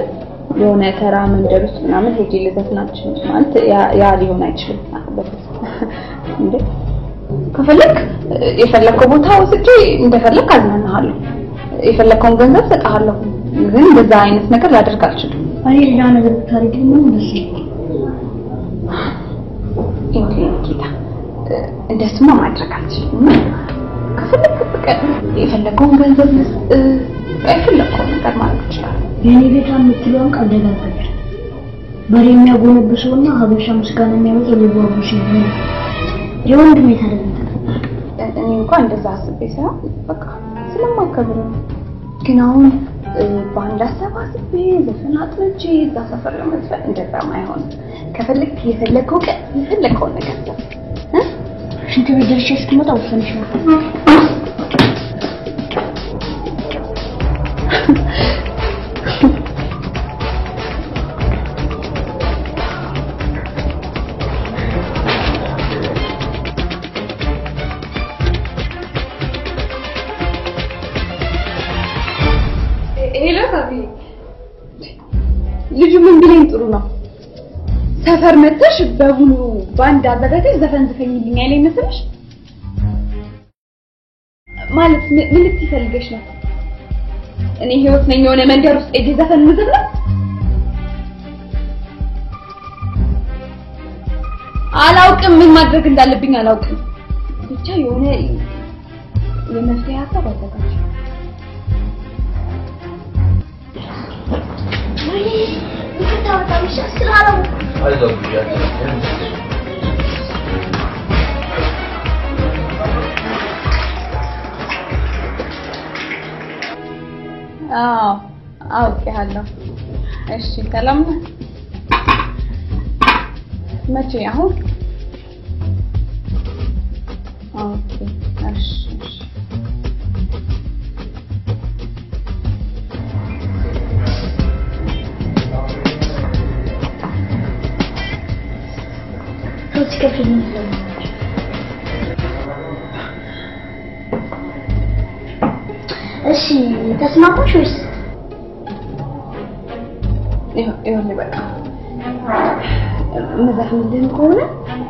Speaker 2: የሆነ ተራ መንደር ውስጥ ምናምን ሄጄ ልዘፍናችሁ ማለት ያ ሊሆን አይችልም። እንዴ ከፈለክ የፈለከው ቦታ ወስጄ እንደፈለክ አዝናናለሁ። የፈለከውን ገንዘብ ሰጣለሁ። ግን በዛ አይነት ነገር ላደርግ አልችልም።
Speaker 7: እኔ ሌላ ነገር ታሪክ ምን ደስ
Speaker 2: ጌታ እንደሱማ ማድረግ አልችልም። ከፈለክ በቀር የፈለከውን ገንዘብ የፈለከውን ነገር ማለት ይችላል።
Speaker 7: የኔ ቤት የምትለውን ቃል ደጋግመሽ በሬ የሚያጎነብሰውና ሀበሻ ምስጋና የሚያመጣው ለባቡሽ ነው። የወንድሜ ታደርግ
Speaker 2: እኔ እንኳን እንደዛ አስቤ ሳይሆን በቃ ስለማከብር ግን አሁን ባንድ አሰባስቤ ዘፈን አጥንቼ እዛ ሰፈር ለመዝፈን እንደዛ ማይሆን ከፈለክ የፈለከው ቀን የፈለከውን ነገር
Speaker 7: ሽንት ቤት ደርሼ እስክመጣ ወሰንሽ ነው።
Speaker 2: ልጁ ምን ቢለኝ ጥሩ ነው ሰፈር መጥተሽ በቡኑ ባንድ አዘጋጅተሽ ዘፈን ዘፈኝልኝ አይለኝ መሰለሽ ማለት ምን ልትፈልገሽ ነው እኔ ህይወት ነኝ የሆነ መንደር ውስጥ እጄ ዘፈን ምዘፍን አላውቅም ምን ማድረግ እንዳለብኝ አላውቅም ብቻ የሆነ የመፍትሄ ሀሳብ አዘጋጅ አውቄሃለሁ እሺ ሰላም ነህ መቼ አሁን ኦኬ እሺ
Speaker 7: እሺ ተስማማሽ ወይስ
Speaker 2: ይሄ በቃ መዘፍንልን ከሆነ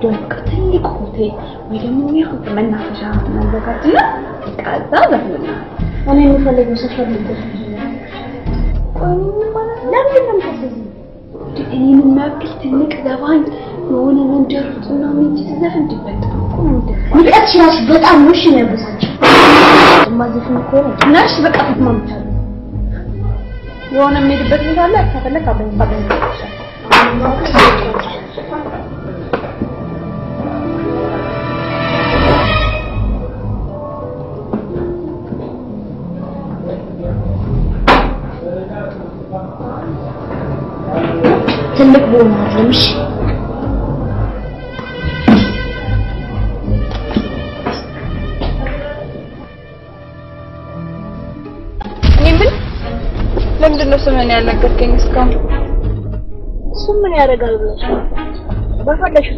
Speaker 2: ደንቅ ትልቅ ሆቴል ወይ ደግሞ ይሁን መናፈሻ ማዘጋጅና ከዛ ዘፍንና
Speaker 7: እኔ የምፈልገው ሰፈር ልትደርስ ለምን ተሰዚህ
Speaker 2: እኔን ማክል ትልቅ ዘፋኝ የሆነ መንደር ውስጥና ምን ሲዘፍን ይፈጠር
Speaker 7: ልቀት ራስ በጣም ነው እሺ የሚያበሳቸው ማዘፍን ከሆነ
Speaker 2: ናሽ በቃ ተስማምቻለሁ የሆነ የሚሄድበት ቦታ አለ ከፈለክ አብረን ይችላል
Speaker 7: ትልቅ ቦታ አለሽ
Speaker 2: ለምንድነው ስምን ያልነገርከኝ እስካሁን
Speaker 7: ምን ያደርጋል ብለሽ በፈለሽው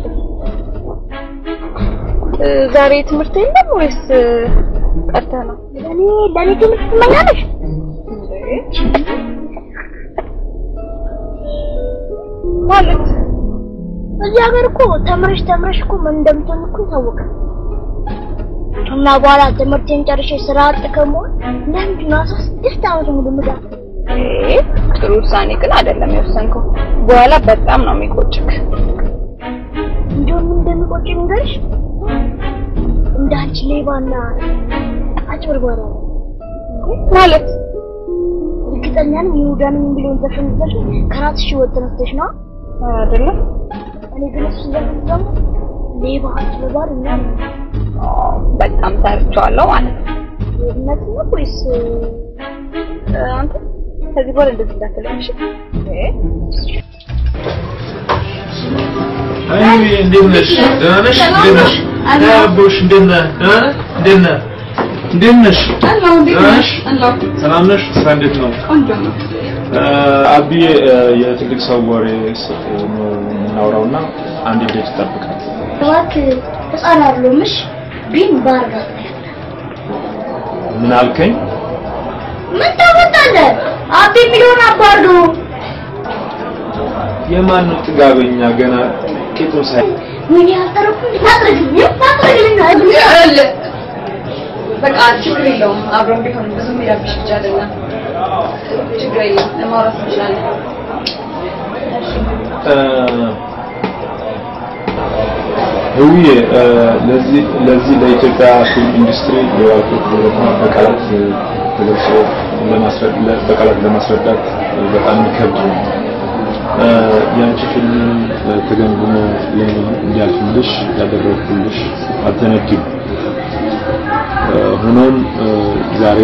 Speaker 2: ዛሬ ትምህርት የለም ወይስ ቀርተህ ነው
Speaker 7: ለኔ ትምህርት ትመኛለሽ
Speaker 2: ማለት
Speaker 7: እዚህ ሀገር እኮ ተምረሽ እኮ ምን እንደምትሆን እኮ ታወቀ እና በኋላ ትምህርቴን ጨርሼ ስራ አጥከመሆን ለምንድን ነው 6 ዓመት ሙሉ ምጋት
Speaker 2: ጥሩ ውሳኔ ግን አይደለም የወሰንከው በኋላ በጣም ነው የሚቆጭክ
Speaker 7: እንደውም እንደሚቆጭኝ ንገርሽ እንዳንቺ ሌባና አጭበርባሪ
Speaker 2: ማለት
Speaker 7: እርግጠኛ ነኝ ይሁዳን የሚለውን ዘፈን ከራስሽ ወጥተሽ ነው
Speaker 2: አይደለም
Speaker 7: እኔ ግን እሱ ዘፈን ሌባ አጭበርባሪ እና
Speaker 2: በጣም ታርቻለሁ ማለት ነው
Speaker 7: እውነት ነው ወይስ
Speaker 2: አንተ ከዚህ በኋላ እንደዚህ እንዳትለምሽ
Speaker 5: አይ እንዴት ነሽ ደህና ነሽ አቦሽ እንዴት ነህ እንዴት ነሽ
Speaker 3: አላህ እንዴት ነሽ አላህ
Speaker 5: ሰላም ነሽ ስራ እንዴት ነው
Speaker 3: ቆንጆ ነው
Speaker 5: አቢ የትልቅ ሰው ወሬ እናውራውና አንድ ልጅ ተጠብቃል
Speaker 7: እባክህ ህፃን አይደለምሽ ቢን ባርጋ
Speaker 5: ምን አልከኝ
Speaker 7: ምን ታወጣለህ አቢ ሚሊዮን አባርዶ
Speaker 5: የማን ጥጋበኛ ገና ቂጡ ሳይ
Speaker 7: ምን ያጠረኩኝ ታጥረግልኝ
Speaker 3: ያለ በቃ ችግር የለውም አብረን ቢሆን ብዙም ይላብሽ ይቻላል ችግር የለም ለማውራት እንችላለን
Speaker 5: ህውዬ ለዚህ ለኢትዮጵያ ፊልም ኢንዱስትሪ የዋልኩት በቃላት ተገልጾ ለማስረዳት በጣም ይከብድ ነው ያንቺ ፊልም ተገንብኖ እንዲያልፍልሽ ያደረኩልሽ አልተነግም ሆኖም ዛሬ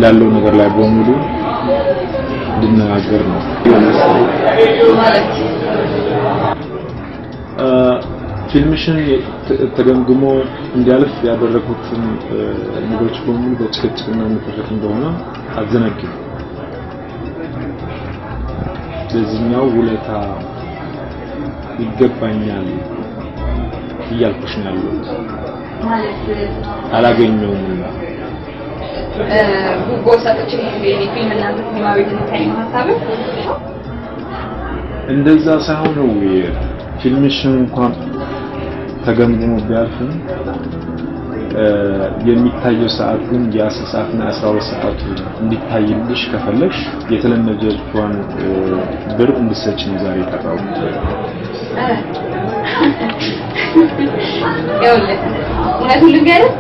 Speaker 5: ላለው ነገር ላይ በሙሉ እንድናገር ነው
Speaker 3: ማለት
Speaker 5: ፊልምሽን ተገምግሞ እንዲያልፍ ያደረኩትን ነገሮች በሙሉ በትክክልና መተፈት እንደሆነ አዘነግም በዚህኛው ውለታ ይገባኛል እያልኩሽ ነው ያለሁት
Speaker 3: ማለት
Speaker 5: አላገኘውም
Speaker 3: ጉቦ ሰጥቼ ፊልም እና ሲኒማ ቤት እንታይ ሀሳብ
Speaker 5: እንደዛ ሳይሆን ነው ፊልምሽን እንኳን ተገምግሞ ቢያልፍም የሚታየው ሰዓት ግን የ10 ሰዓትና 12 ሰዓት እንዲታይልሽ ከፈለግሽ የተለመደችውን ብር እንድትሰጪኝ ዛሬ ተቀበሉ
Speaker 3: እውነቱን ልንገርህ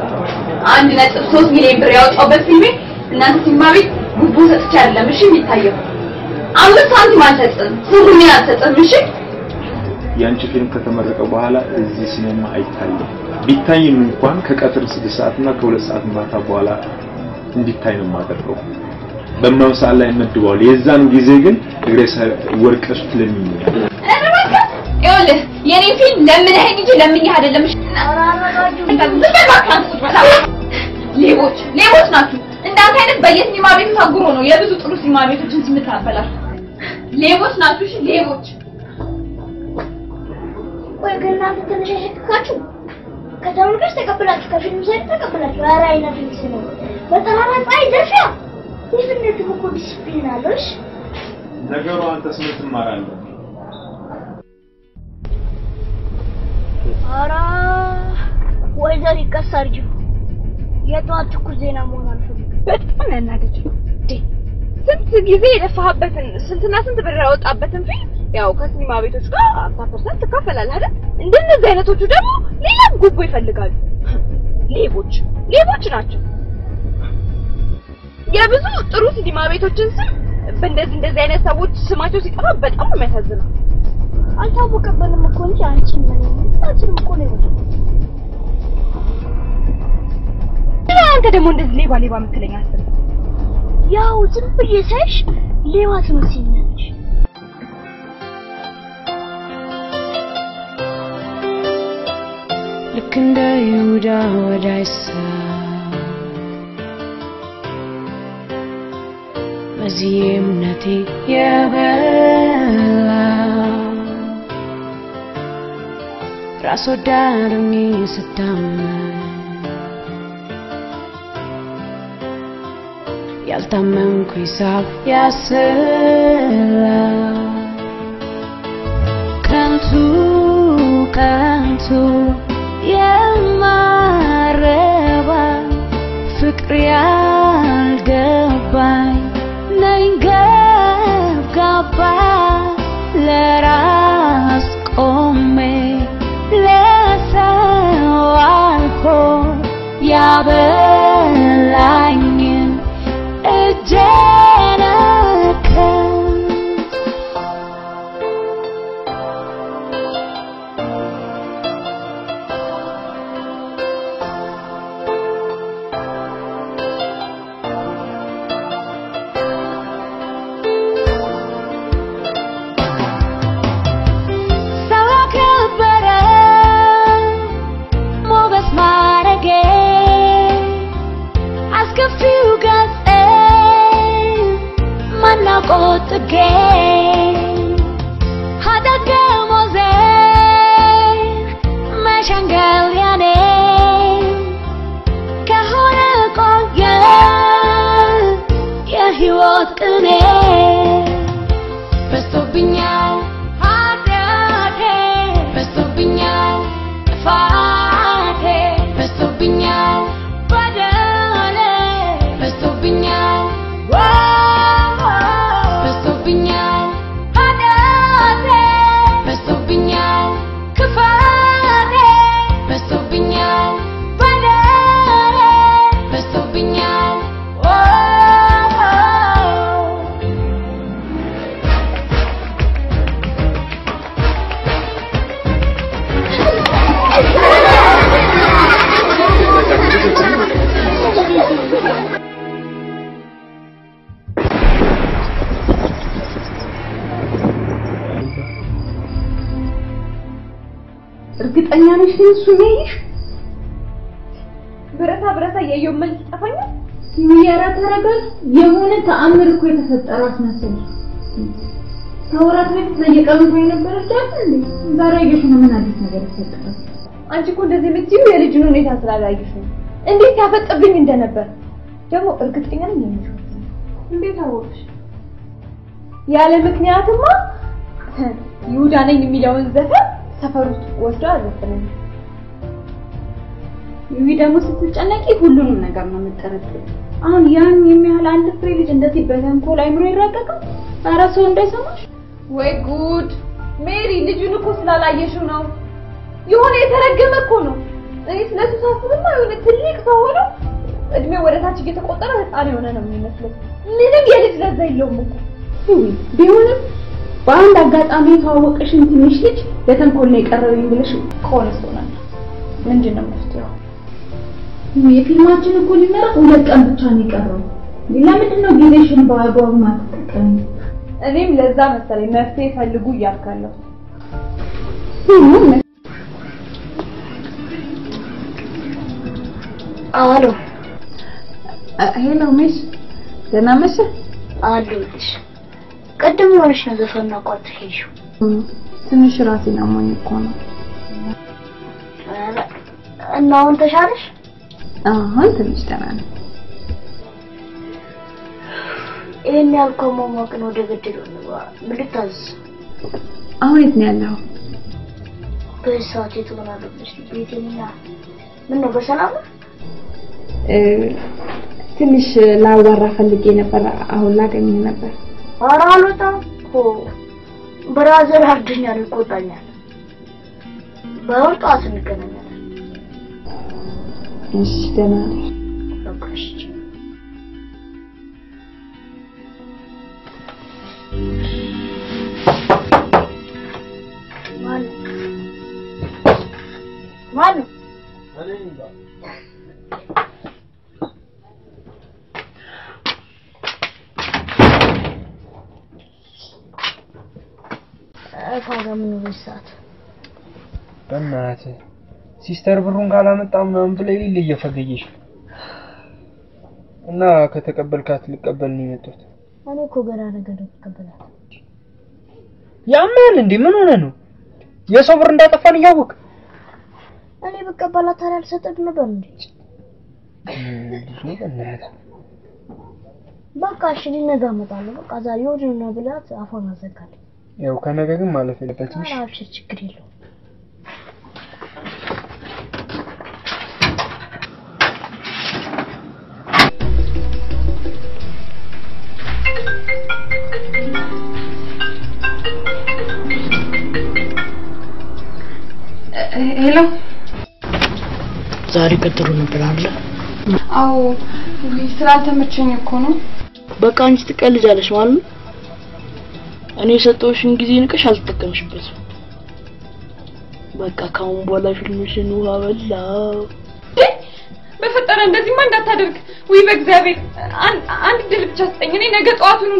Speaker 3: 1.3 ሚሊዮን ብር ያወጣሁበት ፊልሜ እናንተ ሲኒማ ቤት ጉቦ ሰጥቼ አይደለም እሺ የሚታየው 5 ሳንቲም አልሰጥም ስሩኝ አልሰጥም እሺ
Speaker 5: ያንቺ ፊልም ከተመረቀ በኋላ እዚህ ሲኒማ አይታይም ቢታይም እንኳን ከቀጥር 6 ሰዓትና ከ2 ሰዓት ማታ በኋላ እንዲታይ ነው የማደርገው በመምሳል ላይ መድቧል የዛን ጊዜ ግን እግሬ ወርቀሽ ትለሚኛል
Speaker 3: ይኸውልህ የኔ ፊልም ለምንህኝ እንጂ ለምንህ አይደለም እሺ ሌቦች ናችሁ እንዳንተ አይነት በየሲኒማ ቤቱ ታጉሮ ነው የብዙ ጥሩ ሲኒማ ቤቶችን ስም ታበላሽ ሌቦች ናችሁ እሺ ሌቦች
Speaker 7: ወይ ግን እናንተ ትንሽ አይሸክካችሁ ከተመልካች ተቀበላችሁ ከፊልም ሳይት ተቀበላችሁ ኧረ አይነፍስ ነው በጠራራ ፀሐይ ደርሻ ይፍንዱ እኮ ዲሲፕሊን አለሽ
Speaker 5: ነገሩ አንተስ ምን ትማራለህ
Speaker 7: ኧረ ወይዘር ይቀሳርጁ የጧት ትኩስ ዜና መሆን አልፈልግም
Speaker 2: በጣም ያናደድ ስንት ጊዜ የለፋህበትን ስንትና ስንት ብር ያወጣበትን ፊልም ያው ከሲኒማ ቤቶች ጋር 50% ተካፈላል አይደል እንደነዚህ አይነቶቹ ደግሞ ሌላ ጉቦ ይፈልጋሉ ሌቦች ናቸው የብዙ ጥሩ ሲኒማ ቤቶችን ስም እንደዚህ አይነት ሰዎች ስማቸው ሲጠራ በጣም ነው የሚያሳዝነው
Speaker 7: አልታወቀብንም እኮ እንጂ አንቺ ምን ታስሩ እኮ ነው
Speaker 2: አንተ ደግሞ እንደዚህ ሌባ የምትለኝ አስብ
Speaker 7: ያው ዝም ብዬ ሳይሽ ሌባ ትመስይኛለሽ
Speaker 10: ልክ እንደ ይሁዳ ወዳይሳ በዚህ እምነቴ የበላ ራስ ወዳድኝ ስታመን ያልታመንኩ ሂሳብ ያስላ ከንቱ የማረባ ፍቅር ያልገባኝ ነኝ ገብጋባ ለራስ ቆሜ ለሰው አልሆን ያበላኝን እጄን again. Hadakemoze mashangaliane kahore koye yahiyot kene bestobinyal hadate bestobinyal fate bestobinyal badale bestobinyal bestobinyal hadate bestobinyal kafane bestobinyal badale bestobinyal
Speaker 3: እርግጠኛ ነሽ እሱ ነሽ? ብረታ የየው ምን ተጠፋኝ? ይያራ ተረጋግ። የሆነ ተአምር እኮ የተፈጠረ አስመሰል። ከወራት በፊት በየቀኑ ቆይ ነበር አይደል? ዛሬ አየሽ ምን አዲስ ነገር ተፈጠረ? አንቺ እኮ እንደዚህ ልጅው የልጅን ሁኔታ ስላላየሽ ነው። እንዴት ያፈጥብኝ እንደነበር ደግሞ እርግጠኛ ነኝ የሚለው። እንዴት አወቅሽ? ያለ ምክንያትማ ይሁዳ ነኝ የሚለውን ዘፈን ሰፈር ውስጥ ወስዶ አዘፈነኝ። ይሄ ደግሞ ስትጨነቂ ሁሉንም ነገር ነው የምትጠረጥሪው። አሁን ያን የሚያህል አንድ ፍሬ ልጅ እንደዚህ በተንኮል አይምሮ ይራቀቃል? ኧረ ሰው እንዳይሰማሽ። ወይ ጉድ! ሜሪ ልጁን እኮ ስላላየሽው ነው። የሆነ የተረገመ እኮ ነው። እኔ ስለሱ ሳስብማ የሆነ ትልቅ ሰው ሆኖ እድሜው ወደ ታች እየተቆጠረ ህፃን የሆነ ነው የሚመስለው። ምንም የልጅ ለዛ የለውም እኮ። ቢሆንም በአንድ አጋጣሚ የተዋወቀሽን ትንሽ ልጅ በተንኮል ነው የቀረበኝ ብለሽ ከሆነስ ሆናል። ምንድነው መፍትሄው? የፊልማችን እኮ ሊመረቅ 2 ቀን ብቻ ነው የቀረው። ለምንድን ነው ጊዜሽን በአግባቡ ማትጠቀሚ? እኔም ለዛ መሰለኝ መፍትሄ ፈልጉ እያልካለሁ።
Speaker 7: አሎ
Speaker 3: ሄሎ ሚስ፣ ደህና ነሽ?
Speaker 7: አለሁልሽ። ቅድም የሆነሽ ነው ዘፈን አቋርጠሽ
Speaker 3: ትንሽ ራሴን አሞኝ እኮ ነው።
Speaker 7: እና አሁን ተሻለሽ?
Speaker 3: አሁን ትንሽ ደህና ነኝ።
Speaker 7: ይሄን ያልከው ማማቅ ነው ወደ ገደለው ነው። ምን ልታዘዝ?
Speaker 3: አሁን የት ነው ያለው?
Speaker 7: በሰዓት የተመላለስሽ ቤቴና ምን ነው በሰላም ነው?
Speaker 3: ትንሽ ላዋራ ፈልጌ ነበር። አሁን ላገኝ ነበር።
Speaker 7: ኧረ አልወጣም እኮ ብራዘር አርድኛል ይቆጣኛል። በወጣት እንገናኛለን።
Speaker 3: እሺ ደህና ነኝ።
Speaker 7: በቃሽ። ማን ታጋምን ወይሳት
Speaker 6: በእናትህ ሲስተር ብሩን ካላመጣ ምናምን ብለህ ሊል እየፈገየሽ እና ከተቀበልካት ልቀበል ነው የመጣሁት።
Speaker 7: እኔ እኮ ገና ነገር ተቀበላት።
Speaker 6: ያማን እንዴ ምን ሆነ ነው? የሰው ብር እንዳጠፋን እያወቅ
Speaker 7: እኔ በቀበላት ታዲያ አልሰጠት ነበር እንዴ?
Speaker 6: በእናትህ
Speaker 7: በቃ እሺ ነገ እመጣለሁ። በቃ ዛሬ ወዲና ብላት አፏን አዘጋለሁ።
Speaker 6: ያው ከነገ ግን ማለፍ የለበትም።
Speaker 7: አብሽ ችግር የለውም።
Speaker 3: ሄሎ
Speaker 8: ዛሬ ቀጥሮ ነበር አይደል?
Speaker 3: አዎ ስላልተመቸኝ እኮ ነው።
Speaker 8: በቃ አንቺ ትቀልጃለሽ ማለት ነው። እኔ ሰጠውሽን ጊዜ ንቀሽ አልተጠቀምሽበትም። በቃ ካሁን በኋላ ፊልምሽን ውሃ በላው።
Speaker 3: በፈጠረ እንደዚህማ እንዳታደርግ። ወይ በእግዚአብሔር አንድ ድል ብቻ ስጠኝ። እኔ ነገ ጠዋቱን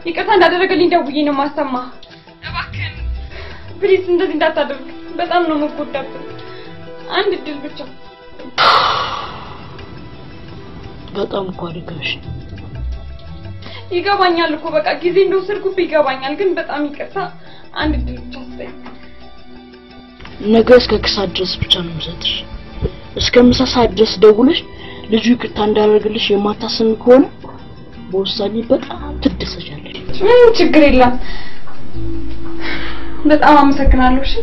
Speaker 3: ይቅርታ እንዳደረገልኝ ደውዬ ነው ማሰማ። እባክህን ፕሊዝ እንደዚህ እንዳታደርግ። በጣም ነው የምጎዳብህ። አንድ ድል ብቻ።
Speaker 8: በጣም እኮ አደጋሽ።
Speaker 2: ይገባኛል እኮ በቃ ጊዜ እንደወሰድኩብ ይገባኛል ግን በጣም ይቅርታ አንድ ድል ብቻ አስበኝ
Speaker 8: ነገ እስከ ከሳት ድረስ ብቻ ነው የምሰጥሽ እስከ ምሳ ሰዓት ድረስ ደውለሽ ልጁ ይቅርታ እንዳደረግልሽ የማታስብ ከሆነ በውሳኔ በጣም ትደሰቻለሽ
Speaker 2: ችግር የለም በጣም አመሰግናለሁ እሺ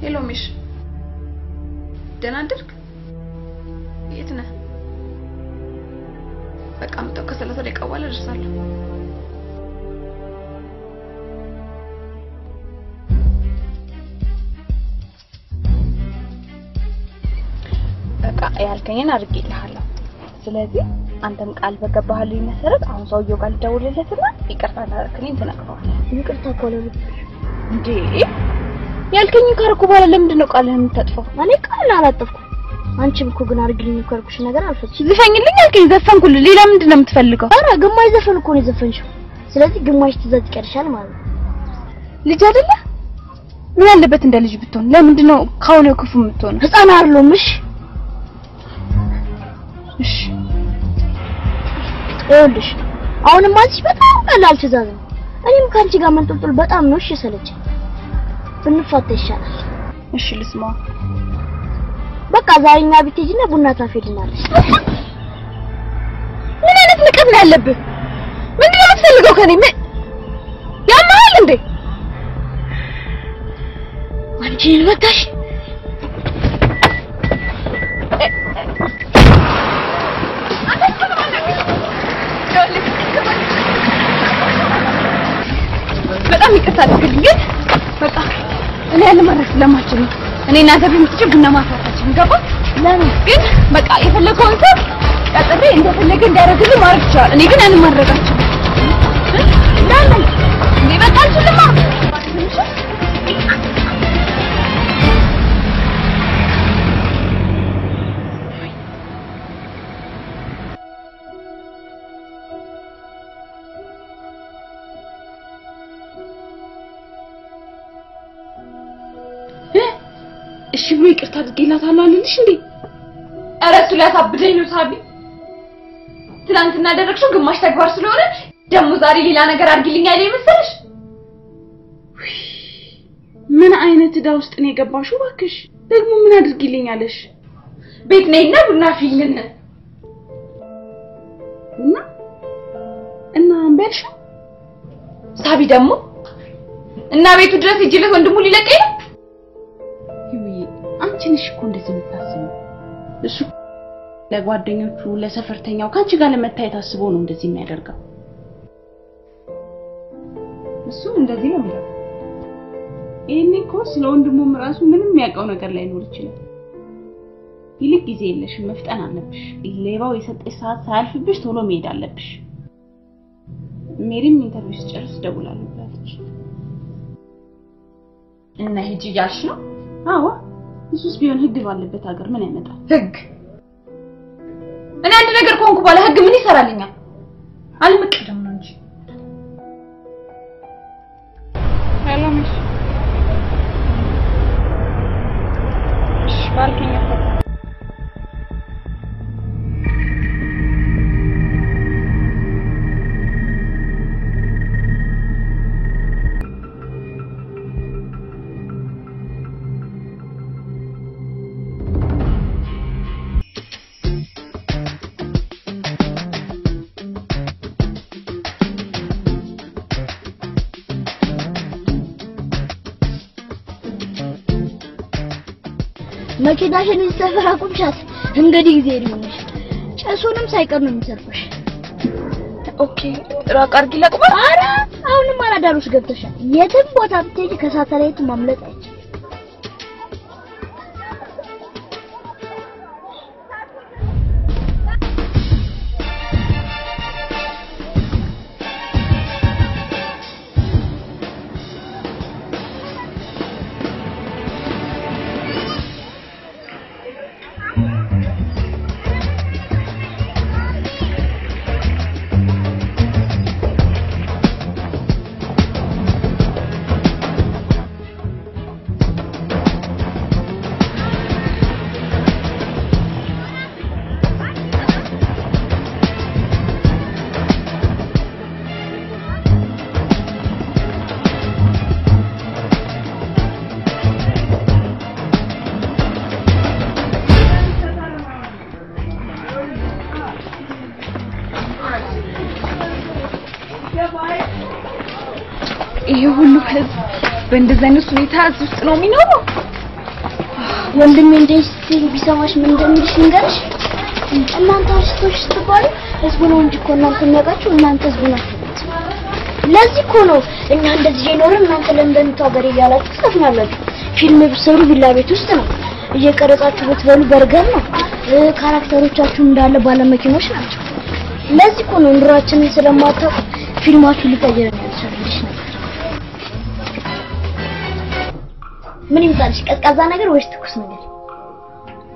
Speaker 2: ሄሎ ሚሽ ደህና አደርክ የት ነህ በቃ መጣሁ ከ30 ደቂቃ በኋላ እደርሳለሁ በቃ ያልከኝን አድርጌልሃለሁ ስለዚህ አንተም ቃል በገባህልኝ መሰረት አሁን ሰውየው ጋር ልደውልለትና ይቅርታ እንዳደረክልኝ ትነግረዋለህ ይቅርታ እኮ ለምን እንዴ ያልከኝ ካርኩ በኋላ ለምንድን ነው ቃልህን የምታጥፈው ማኔ ቃል አላጠፍኩም አንቺም እኮ ግን አርግልኝ እኮ ነገር አልፈጽም ዝፈኝልኝ ያልከኝ ዘፈንኩልህ ሌላ ምንድን ነው የምትፈልገው አረ ግማሽ ዘፈን እኮ ነው ዘፈንሽው ስለዚህ ግማሽ ትዘዝ ይቀርሻል ማለት ነው ልጅ አይደለ ምን አለበት እንደ ልጅ ብትሆን ለምንድን ነው ካውነው ክፉ የምትሆነው ህፃን አይደለም እሺ ይኸውልሽ አሁንም አንቺ በጣም ቀላል ትእዛዝ ነው እኔም ካንቺ ጋር መንጠልጠል በጣም ነው እሺ ሰለች ብንፋታ ይሻላል እሺ ልስማ በቃ ዛሬኛ ብትሄጂና ቡና ታፈይልናለሽ ምን አይነት ንቀት ነው ያለብህ ምንድን ነው የምትፈልገው ከኔ ያማል እንዴ አንቺ ልበታሽ በጣም ይቅርታ አድርግልኝ ግን በቃ እኔ ያለማረፍ ስለማችል ነው እኔና ዘብ ምጥጭ ቡና ማፍራታችን ገባ ለምን ግን በቃ የፈለከውን ሰው ቀጥሬ እንደፈለገ እንዲያደርግልኝ ማድረግ ይችላል እኔ ግን ያንን ማድረጋችን ለምን እንዴ በቃ አልችልማ እሺ ብሎ ይቅርታ አድርጌላታለሁ አልልሽ እንዴ ኧረ እሱ ሊያሳብደኝ ነው ሳቢ ትናንትና ያደረግሽው ግማሽ ተግባር ስለሆነ ደግሞ ዛሬ ሌላ ነገር አድርጊልኝ አይደል መሰለሽ ምን አይነት ዕዳ ውስጥ ነው የገባሽው እባክሽ ደግሞ ምን አድርጊልኛለሽ ቤት ነይና ቡና ፊልን እና አንበልሽ ሳቢ ደግሞ እና ቤቱ ድረስ ይጅለት ወንድሙ ሊለቀኝ ነው አንቺ ነሽ እኮ እንደዚህ የምታስበው እሱ ለጓደኞቹ ለሰፈርተኛው ካንቺ ጋር ለመታየት አስቦ ነው እንደዚህ የሚያደርገው እሱ እንደዚህ ነው የሚለው ይሄኔ እኮ ስለ ወንድሙም ራሱ ምንም የሚያውቀው ነገር ላይኖር ይችላል ይልቅ ጊዜ የለሽም መፍጠን አለብሽ ሌባው የሰጠሽ ሰዓት ሳያልፍብሽ ቶሎ መሄድ አለብሽ ሜሪም ኢንተርቪው ጨርስ ደውላለሁ ብላለች እና ሂጂ ያልሽ ነው አዎ እሱስ ቢሆን ህግ ባለበት ሀገር ምን ያመጣል ህግ እኔ አንድ ነገር ኮንኩ ባለ ህግ ምን ይሰራልኛል አልመቀደም ነው እንጂ ሰላም እሺ ባልከኝ
Speaker 7: መኪናሽን ይሰፈራ ቁምሻት እንግዲህ ጊዜ ይሉሽ ጨሱንም ሳይቀር ነው የሚሰርፈሽ
Speaker 3: ኦኬ ራቅ አድርጊ ለቅማ
Speaker 7: ኧረ አሁንም አራዳሮች ገብተሻል የትም ቦታ ብትሄጂ ከሳተላይት ማምለጥ አይቻልም
Speaker 2: ይሄ ሁሉ ህዝብ በእንደዚህ አይነት ሁኔታ እዚህ ውስጥ ነው የሚኖረው
Speaker 7: ወንድሜ እንደዚህ ቢሰማሽ ምን እንደሚልሽ ንገርሽ እናንተ አርቲስቶች ስትባሉ ህዝቡ ነው እንጂ እኮ እናንተ የሚያውቃችሁ እናንተ ህዝቡ ናችሁ ለዚህ እኮ ነው እኛ እንደዚህ የኖርን እናንተ ለንደን ታገር እያላችሁ ትሰፍናላችሁ ፊልም ብትሰሩ ቪላ ቤት ውስጥ ነው እየቀረጻችሁ ብትበሉ በርገር ነው ካራክተሮቻችሁ እንዳለ ባለመኪኖች ናቸው ለዚህ እኮ ነው ኑሯችንን ስለማታውቁ ፊልማችሁ ሊቀየር ነው ያልቻልሽ ምን ይምጣልሽ ቀዝቃዛ ነገር ወይስ ትኩስ ነገር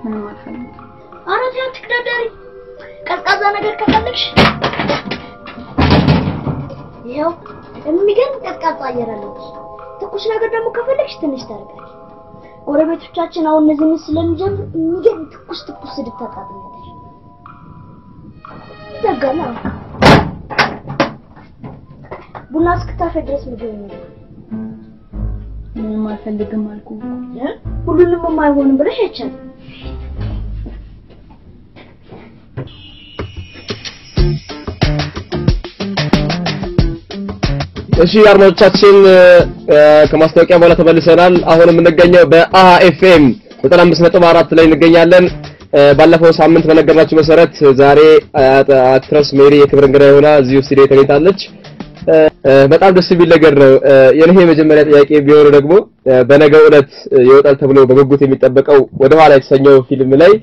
Speaker 2: ምን ማለት ነው
Speaker 7: አራት ያ ትክዳዳሪ ቀዝቃዛ ነገር ከፈለግሽ ይኸው የሚገርም ቀዝቃዛ አየር አለው ትኩስ ነገር ደግሞ ከፈለግሽ ትንሽ ታርጋለሽ ጎረቤቶቻችን አሁን እነዚህ ስለሚጀምር የሚገርም ትኩስ ድታጣጣለሽ ይደጋላ ቡና እስክታፈ ድረስ ምግብ ነው
Speaker 2: ምንም አልፈልግም አልኩ
Speaker 7: ሁሉንም የማይሆንም ብለሽ አይቻልም
Speaker 9: እሺ አድማጮቻችን ከማስታወቂያ በኋላ ተመልሰናል አሁን የምንገኘው በአሃ ኤፍኤም 95.4 ላይ እንገኛለን ባለፈው ሳምንት በነገርናችሁ መሰረት ዛሬ አክትረስ ሜሪ የክብር እንግዳ ሆና እዚሁ ስቱዲዮ ተገኝታለች በጣም ደስ የሚል ነገር ነው የኔ የመጀመሪያ ጥያቄ ቢሆን ደግሞ በነገው ዕለት ይወጣል ተብሎ በጉጉት የሚጠበቀው ወደ ኋላ የተሰኘው ፊልም ላይ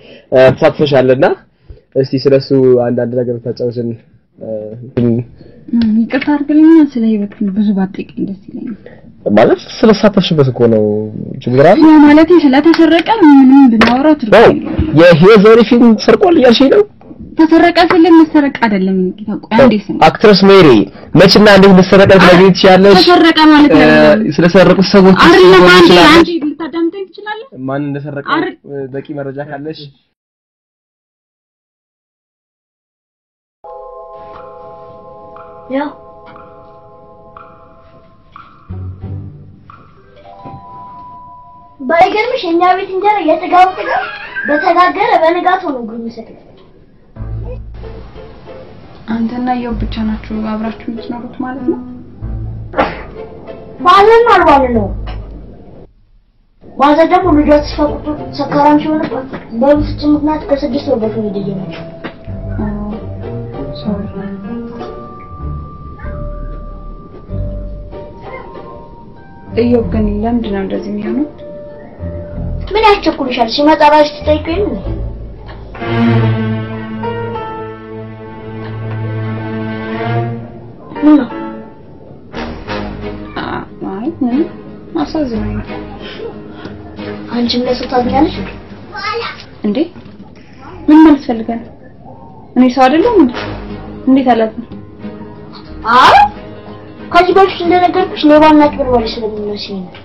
Speaker 9: ተሳትፈሻልና እስቲ ስለሱ አንዳንድ ነገር ታጫውሽን
Speaker 2: ይቅርታ አድርግልኝ ስለ ህይወት ብዙ ባጠይቀኝ ደስ ይለኛል
Speaker 9: ማለት ስለሳተፍሽበት እኮ ነው ችግር አለ
Speaker 2: ማለት ስለተሰረቀ ምንም ብናወራው ትርጉም
Speaker 9: የህይወት ዘሪ ፊልም ሰርቋል እያልሽኝ ነው
Speaker 2: ተሰረቀ ስለምሰረቅ አይደለም እንግዲህ አንዴ ስም
Speaker 9: አክትረስ ሜሪ መችና እንዴት ልትሰረቀ ስለዚህ ትችያለሽ
Speaker 2: ተሰረቀ ማለት ነው
Speaker 9: ስለሰረቁ ሰዎች
Speaker 2: አይደለም አንቺ ልታዳምጠኝ ትችላለህ
Speaker 9: ማን እንደሰረቀ በቂ መረጃ ካለሽ
Speaker 7: ያው ባይገርምሽ እኛ ቤት እንጀራ የተጋው በተጋገረ በንጋት ሆኖ ግሩ ይሰጣል
Speaker 2: አንተና ያው ብቻ ናችሁ አብራችሁ የምትኖሩት ማለት ነው
Speaker 7: ባለን አልባለ ነው ባዛ ደግሞ ልጆች ሲፈቁ ሰካራም ሲሆን በብስጭ ምክንያት ከ6 ወር በፊት ይደየናል
Speaker 2: ሶሪ እዮብ ግን ለምንድን ነው እንደዚህ የሚሆነው
Speaker 7: ምን ያስቸኩልሻል ሲመጣ ራስሽ ትጠይቂኝ ነው
Speaker 2: አሳዝነኝ
Speaker 7: አንቺም ለሰው ታዝኛለሽ
Speaker 2: እንዴ ምን ማለት ፈልገን እኔ ሰው አይደለም እንዴት አላት
Speaker 7: አይ ከዚህ በፊት እንደነገርኩሽ ሌባና ጭበርባሪ ስለምንመስኝ ነው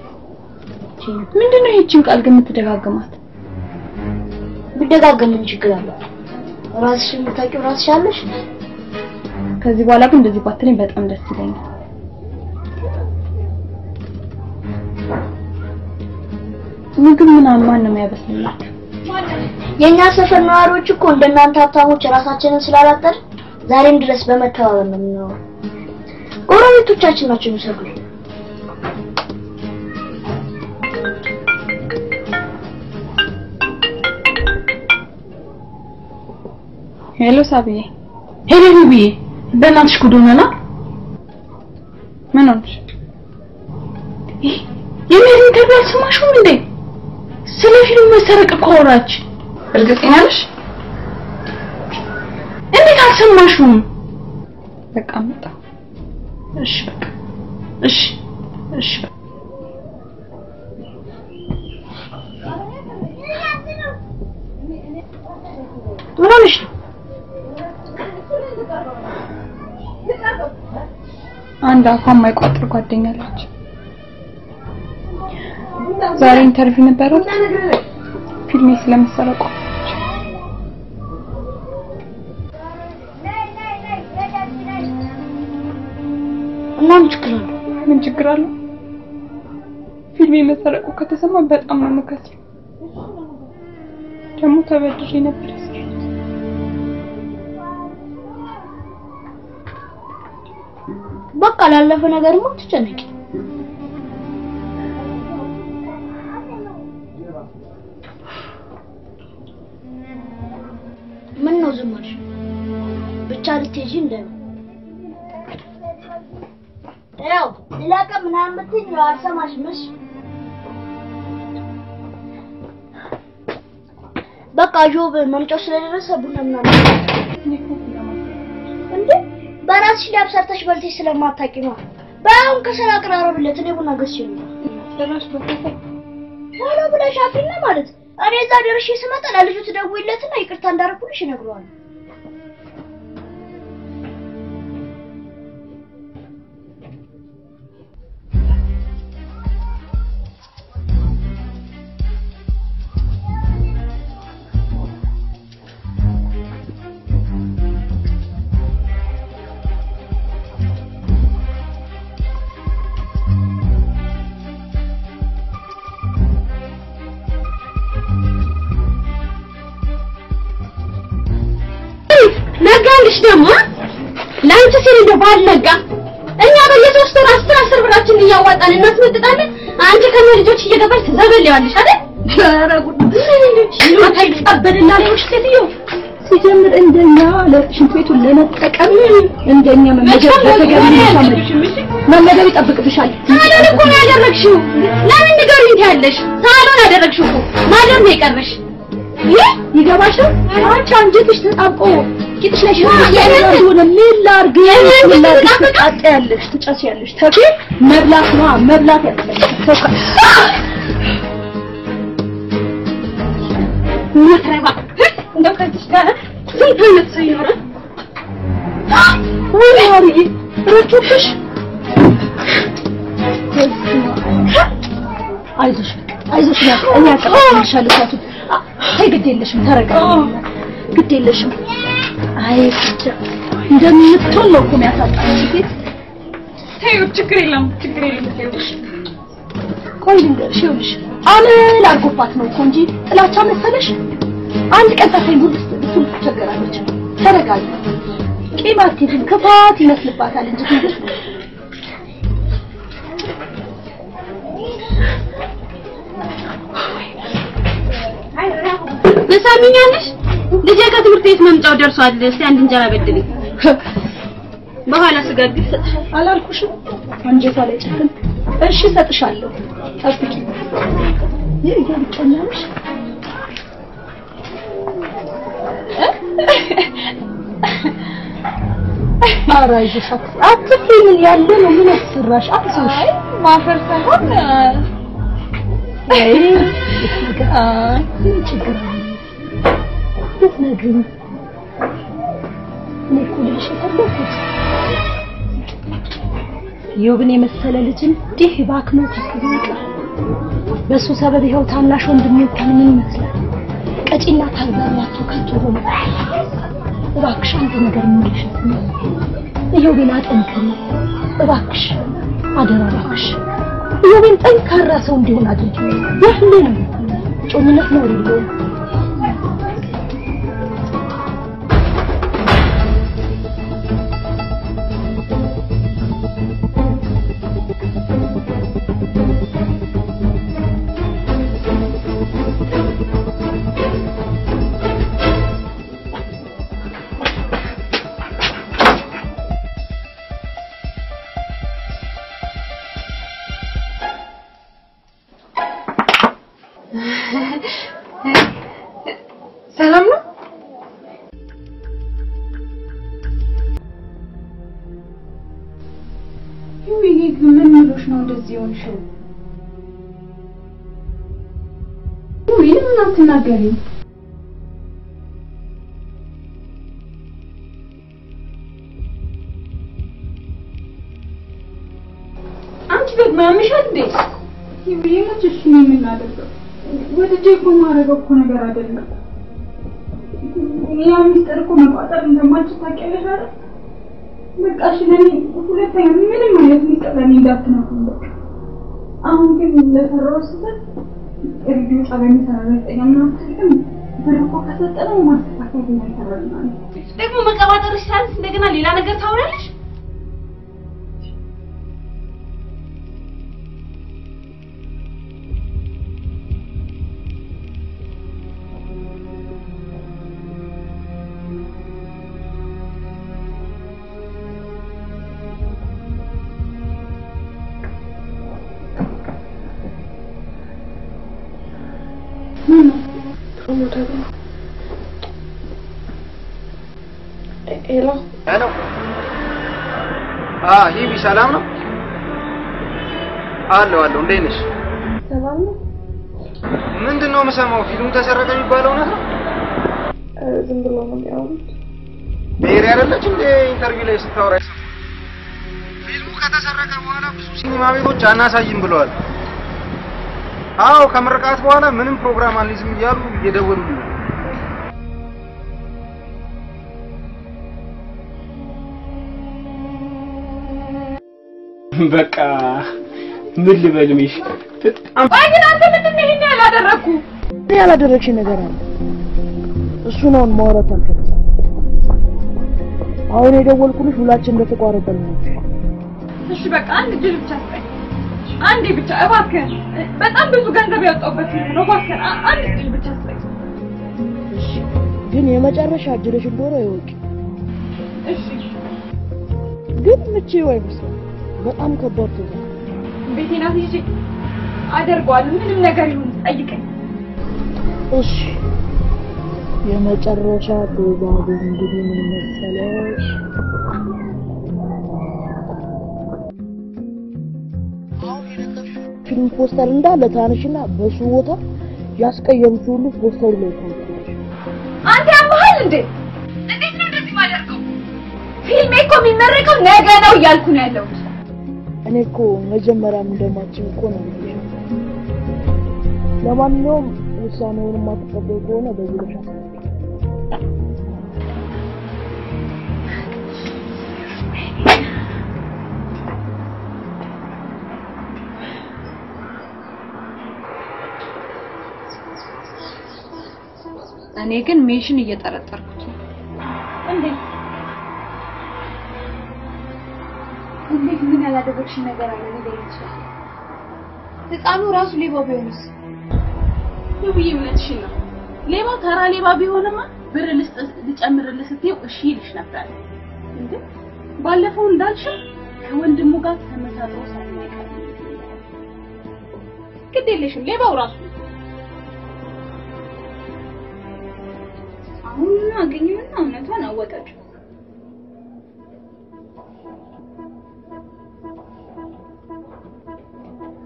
Speaker 2: ምንድነው ይህችን ቃል ግን የምትደጋግማት
Speaker 7: ብደጋገም ምን ችግር አለ ራስሽን የምታውቂው ራስሽ አለሽ
Speaker 2: ከዚህ በኋላ ግን እንደዚህ ባትለኝ በጣም ደስ ይለኛል ምግብ ምናምን ማን ነው የሚያበስልላችሁ
Speaker 7: የኛ ሰፈር ነዋሪዎች እኮ እንደናንተ ሀብታሞች ራሳችንን ስላላጠር ዛሬም ድረስ በመተባበር ነው የምንኖረው ጎረቤቶቻችን ናቸው የሚሰሩት
Speaker 2: ሄሎ ሳቢዬ
Speaker 8: ሄሎ ሩቢዬ
Speaker 3: በእናትሽ ጉዱናና ምን ሆነሽ? የምን ተባል ሰማሽው እንዴ? ስለ ፊልም መሰረቅ ኮራች እርግጠኛ ነሽ? እንዴት አልሰማሽውም? በቃ መጣ። እሺ በቃ እሺ እሺ ምን አንድ አቋም ማይቋጥር ጓደኛ አለች። ዛሬ ኢንተርቪው ነበረው ፊልሜ ስለመሰረቁ ምን ችግር አለው? ፊልሜ መሰረቁ ከተሰማ በጣም ነው የምከስረው። ደግሞ ተበድሬ ነበር ያስረኩት።
Speaker 7: በቃ ላለፈ ነገር ምን ትጨነቂ? ምን ነው ዝም አልሽ? ብቻ ልትሄጂ እንደው ያው ላቀ ምናምን ብትኝ አልሰማሽም። እሺ በቃ ጆብ መምጫው ስለደረሰ ቡና ምናምን እንዴ በራስሽ ላይ አብሰርተሽ በልተሽ ስለማታውቂ ነው። ባውን ከሰራ አቀራረብለት እኔ ቡና ገዝቼ ነው ስለራስ በተፈ ሆኖ ብለሽ አፍሪና ማለት እኔ እዛ ደርሼ ስመጣ ለልጁ ትደውይለትና ይቅርታ እንዳረኩልሽ እነግረዋለሁ። ነጋልሽ ደግሞ ላንቺ ሲል እንደው ባልነጋ እኛ በየሶስት ወር 10 ብራችን እያዋጣን እናስመጥጣለን። አንቺ ከመልጆች እየገባሽ ትዘበልያለሽ አይደል? ኧረ ጉድ ማታይ ተቀበልና ለውሽ ሴትዮ ሲጀምር እንደኛ ለሽንት ቤቱን ለመጠቀም እንደኛ መመገብ ይጠብቅብሻል። ሳሎን እኮ ነው ያደረግሽው። ለምን ንገሪኝ ትያለሽ? ሳሎን ያደረግሽው እኮ ማለም ነው የቀረሽ። ይገባሻል? አንቺ አንጀትሽ ተጣብቆ ቂጥሽ ላይ ሆነ ሚላርግ ትቃጠያለሽ፣ ትጨስያለሽ። ተኪ መብላት ነው መብላት ያለሽ ተካ ምትረባ እንደው ከዚህ ጋር ስንት አይነት ሰው ይኖራል? ወላሂ ረጭሽ አይዞሽ አይዞሽ እኔ አቀጣጥልሻለሁ። ታቱ አይ ግድ የለሽም ተረጋጊ፣ ግድ የለሽም። አይ ብቻ እንደምትሆን ነው እኮ የሚያሳጣሽ ሴት። ተይው ችግር የለም ተይውሽ። ቆይ ልንገርሽ ይኸውልሽ አመል አርጎባት ነው እኮ እንጂ ጥላቻ መሰለሽ? አንድ ቀን ታታይ ጉድ እሱ ትቸገራለች። ተረጋጊ። ቂማቲን ክፋት ይመስልባታል እንጂ ትንሽ በሳሚኛለሽ ልጄ ከትምህርት ቤት መምጫው ደርሷል። እስቲ አንድ እንጀራ በድልኝ በኋላ ስጋግር ሰጥሻለሁ አላልኩሽም? አንጀቷ ላይ ጭክን እሺ ሰጥሻለሁ። ጠብቂ ይያልቀናሽ አራይሽ አትፍሪ። ምን ያለ ነው ምን አስራሽ? አትሰሽ ማፈር ሳይሆን ችግር ነገር ንኩልሽ ተደረኩት ዮብን የመሰለ ልጅ እንዲህ ባክኖ ተከብይቀ በሱ ሰበብ ይኸው ታናሽ ወንድሜ ምን ይመስላል? ቀጪና ታዛላችሁ ከቶ ሆነ እባክሽ አንድ ነገር ምንሽ ዮብን አጠንክሪ እባክሽ አደራ እባክሽ ዮብን ጠንካራ ሰው እንዲሆን አድርጊ። ያህል ነው ጮኝነት ነው አይደል?
Speaker 3: ሰላም ነው?
Speaker 2: ይሄ ምን ምሎሽ ነው እንደዚህ ሆንሽው? ምን አትናገሪም? አንቺ ደግሞ ያምሻል እንዴ? ይሄ እሺ ነው የምናደርገው። ወደጄ እኮ ማረገው እኮ ነገር አይደለም። ያው ሚስጥር እኮ መቋጠር እንደማልችል ታውቂያለሽ አይደል? በቃ እሺ ለኔ ሁለተኛ ምንም አይነት ሚስጥር ለኔ እንዳትነኩኝ በቃ። አሁን ግን ለፈራው ስህተት እርግጥ ጸባይ ተራራጠኛ ምናምን በረቆ ከሰጠነው ማስተካከል ይኖርብናል።
Speaker 3: ደግሞ መቀባጠርሽ ሳይንስ እንደገና ሌላ ነገር ታወራለሽ?
Speaker 2: ሄሎ
Speaker 4: ይህ ሰላም ነው? አለው እንዴት ነሽ?
Speaker 2: ሰላም ነው?
Speaker 4: ምንድነው የምሰማው? ፊልሙ ተሰረቀ የሚባለው እውነት ነው?
Speaker 2: ዝም ብሎ ነው የሚያወሩት።
Speaker 4: ብሄር ያደለች እንደ ኢንተርቪው ላይ ስታወራ ፊልሙ ከተሰረቀ በኋላ ብዙ ሲኒማ ቤቶች አናሳይም ብለዋል። አዎ ከምርቃት በኋላ ምንም ፕሮግራም አንይዝም እያሉ እየደወሉልኝ ነው።
Speaker 6: በቃ ምን ልበልሽ? በጣም
Speaker 3: ግን አንተ ምንድን ነው ይሄን ያላደረኩ?
Speaker 8: ያላደረግሽ ነገር አለ። እሱ ነው ማውራት አልፈልግም። አሁን የደወልኩልሽ ሁላችን እንደተቋረጠን ነው።
Speaker 3: እሺ በቃ አንድ ድል ብቻ ስጠኝ። አንዴ ብቻ እባክህ። በጣም ብዙ ገንዘብ ያወጣሁበት ነው። እባክህ አንድ ድል ብቻ ስጠኝ።
Speaker 8: እሺ ግን የመጨረሻ እድልሽ እንደሆነ ይወቂ።
Speaker 3: እሺ
Speaker 8: ግን ምቼ ወይ መስሎ በጣም ከባድ ነው።
Speaker 3: ቤቴና ይዤ አደርገዋለሁ። ምንም ነገር ይሁን ጠይቀኝ።
Speaker 8: እሺ የመጨረሻ ትዕዛዝ እንግዲህ ምን መሰለሽ? ፊልም ፖስተር እንዳለ ታነሽና በሱ ቦታ ያስቀየምሽ ሁሉ ፖስተሩ ላይ ታንቺ።
Speaker 3: አንተ ያመሃል እንዴ? እንዴት ነው እንደዚህ ማደርገው? ፊልሜ እኮ የሚመረቀው ነገ ነው እያልኩ ነው ያለሁት።
Speaker 8: እኔ እኮ መጀመሪያም እንደማችኝ እኮ ነው። ለማንኛውም ውሳኔውን ማትቀበል ከሆነ በዚህ ብቻ
Speaker 2: እኔ ግን ሜሽን እየጠረጠርኩት ነው። እንዴት ምን ያላደረግሽ ነገር አለ ነገር ይችላል? ህፃኑ ራሱ ሌባ ቢሆንስ?
Speaker 3: ይሁን እምነትሽን ነው። ሌባ ተራ ሌባ ቢሆንማ ብር ልጨምርልህ ስትይው እሺ ይልሽ ነበር እንዴ? ባለፈው እንዳልሽው ከወንድሙ ጋር ተመሳጥሮ ሳይቀር ግድ የለሽም ሌባው ራሱ
Speaker 2: አሁን አገኘውና እውነቷን አወቀችው።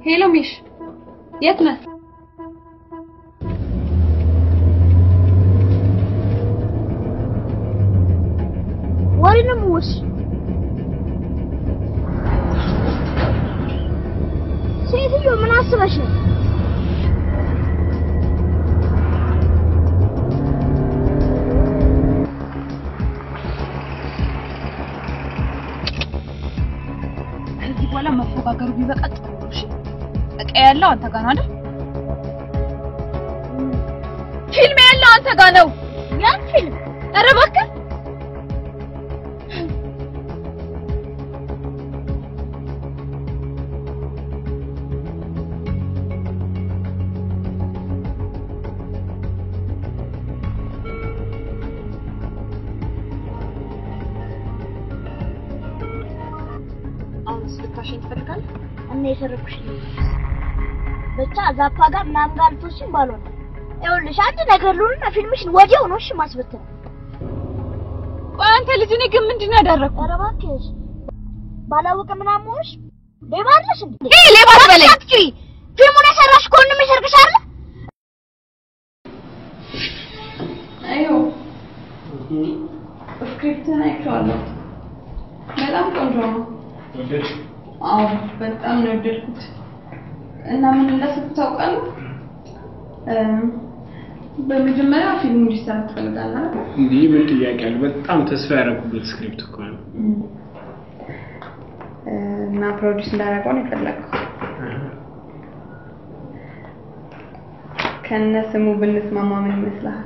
Speaker 2: ሄሎ ሚሽ የት ነህ?
Speaker 7: ወሪንም ወስ ሴትዮ ምን አስበሽ ነው?
Speaker 2: ከዚህ በኋላ መፎጋገሩ ቢበቃ ጥሩ ነው። እሺ በቃ ያለው አንተ ጋር ነው አይደል?
Speaker 3: ፊልም ያለው አንተ ጋር ነው።
Speaker 7: ያን ፊልም
Speaker 3: ኧረ እባክህ
Speaker 2: ልታሸኝ ትፈልጋለህ?
Speaker 7: እና የሰረኩሽ ብቻ ዛፓ ጋር ምናምን ጋር ልትወስኝ ባልሆነ ይኸውልሽ አንድ ነገር ልሁንና ፊልምሽን ወዲያው ነው እሺ ማስበተን።
Speaker 2: ቆይ አንተ ልጅ እኔ ግን ምንድን ነው ያደረኩት?
Speaker 7: ኧረ እባክሽ ባላወቀ ምናምን ሆነሽ ሌባ አይደለሽ እንዴ?
Speaker 2: ሌባ አትበለኝ።
Speaker 7: ፊልሙን የሰራሽ እኮ ነው የሚሰርቅሽ አይደል?
Speaker 3: አዮ ስክሪፕቱን አይቼዋለሁ። በጣም ቆንጆ ነው። አዎ በጣም ነው የወደድኩት። እና ምን እንዳሰብኩት ታውቃለህ? በመጀመሪያ ፊልሙ እንዲሰራ ትፈልጋለህ አይደል?
Speaker 6: እንዴ ምን ጥያቄ አለ? በጣም ተስፋ ያደረኩበት ስክሪፕት እኮ ነው።
Speaker 3: እና ፕሮዲዩስ እንዳደረገው ነው የፈለገው። ከነ ስሙ ብንስማማ ምን ይመስልሃል?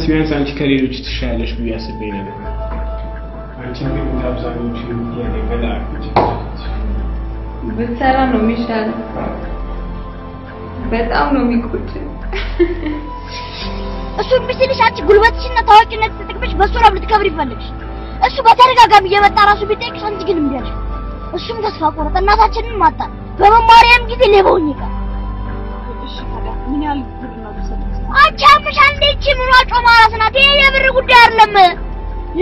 Speaker 6: ቢያንስ አንቺ ከሌሎች ትሻለሽ ብዬ አስቤ ነበር። አንቺ ግን አብዛኞቹ ያኔ በላክች
Speaker 3: ብትሰራ ነው የሚሻለው። በጣም ነው የሚቆጭ።
Speaker 7: እሱ ቢስልሽ አንቺ ጉልበትሽና ታዋቂነት ተጠቅመሽ በሱ ላይ ልትከብሪ ይፈልግሽ። እሱ በተደጋጋሚ እየመጣ ራሱ ቢጠይቅሽ አንቺ ግን እምቢ አልሽ። እሱም ተስፋ ቆረጠ። እናታችንን ማጣ። በመማሪያም ጊዜ ሌባውኝ ይቀር።
Speaker 2: እሺ ታዲያ ምን ያህል ብር ነው ተሰጥቶ?
Speaker 7: አንቺ አምሽ አንዴ እቺ ምን ዋጮ ማለት ናት። ይሄ የብር ጉዳይ አይደለም።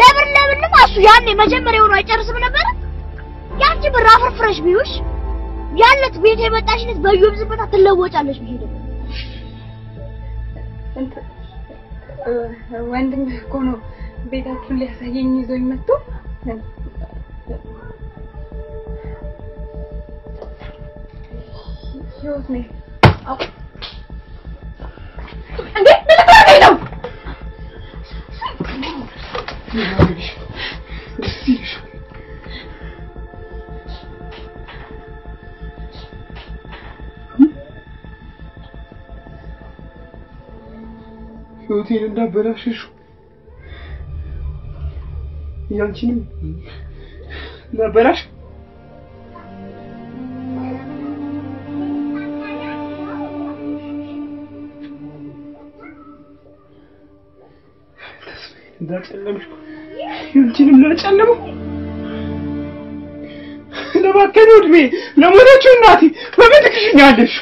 Speaker 7: ለብርማ እሱ ያኔ መጀመሪያው አይጨርስም ነበር። ያንቺ ብር አፍርፍረሽ ቢዩሽ ያለት ቤት የመጣሽነት በዩብዝበት አትለወጫለሽ ቢሄድ
Speaker 3: ወንድም እኮ ነው ቤታችሁን ሊያሳየኝ ይዞኝ መጥቶ ህይወት ነኝ። እንዴ ምን ታደርገኝ ነው?
Speaker 6: ህይወቴን እንዳበላሽሽ ያንቺንም እንዳበላሽ እንዳጨለምሽ ያንቺንም እንዳጨለመው ለባከነ እድሜ ለሞተችው እናቴ በምን ትክሽኛለሽ?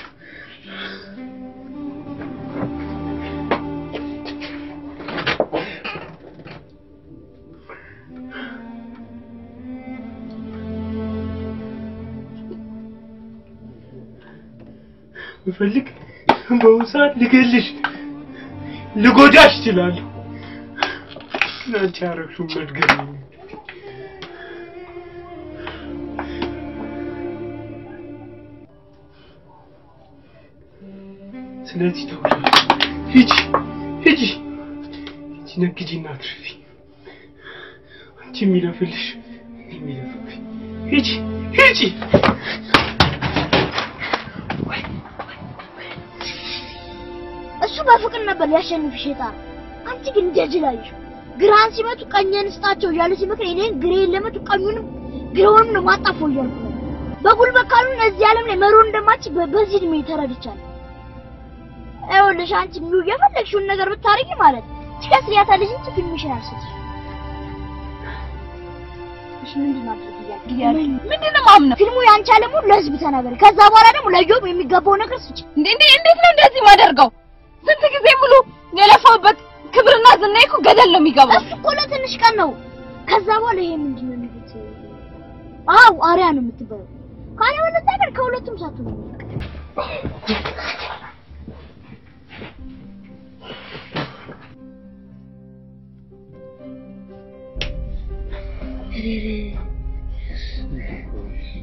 Speaker 6: ብፈልግ በውሳት ልገልሽ ልጎዳሽ እችላለሁ። አንቺ ያረግሽው መድገም ስለዚህ ተውለሽ ሂጂ ነግጂና አትርፊ። አንቺ የሚለፍልሽ የሚለፍልሽ ሂጂ
Speaker 7: እሱ በፍቅር ነበር ያሸንፍሽ የጣር። አንቺ ግን ጀጅላይሽ ግራን ሲመቱ ቀኝን ስጣቸው ያለ ሲመክር እኔን ግሬን ለመቱ ቀኙንም ግሬውንም ነው ማጣፈው እያልኩ ነው። በጉልበት ካሉን እዚህ ዓለም ላይ መሮን እንደማች በዚህ እድሜ ተረድቻለሁ። አይወልሽ አንቺ ምን የፈለግሽውን ነገር ብታረጊ ማለት ትከስሪያታለሽ እንጂ ፊልምሽን አልሰጥሽ። እሺ ምንድን ነው አድርጊያለሁ?
Speaker 2: ምንድነው ማምነው?
Speaker 7: ፊልሙ ያንቺ ዓለሙ ለህዝብ ተናገሪ። ከዛ በኋላ ደግሞ ለጆብ የሚገባው ነገር ስጪ።
Speaker 2: እንዴት ነው እንደዚህ ማደርገው? ስንት ጊዜ ሙሉ የለፋውበት ክብርና ዝናዬ እኮ ገደል ነው የሚገባው።
Speaker 7: እሱ እኮ ለትንሽ ቀን ነው። ከዛ በኋላ ይሄ ምንድነው የሚሉት? አው አሪያ ነው የምትባለው። ካለ ወለታ ግን ከሁለቱም ሳቱ ነው።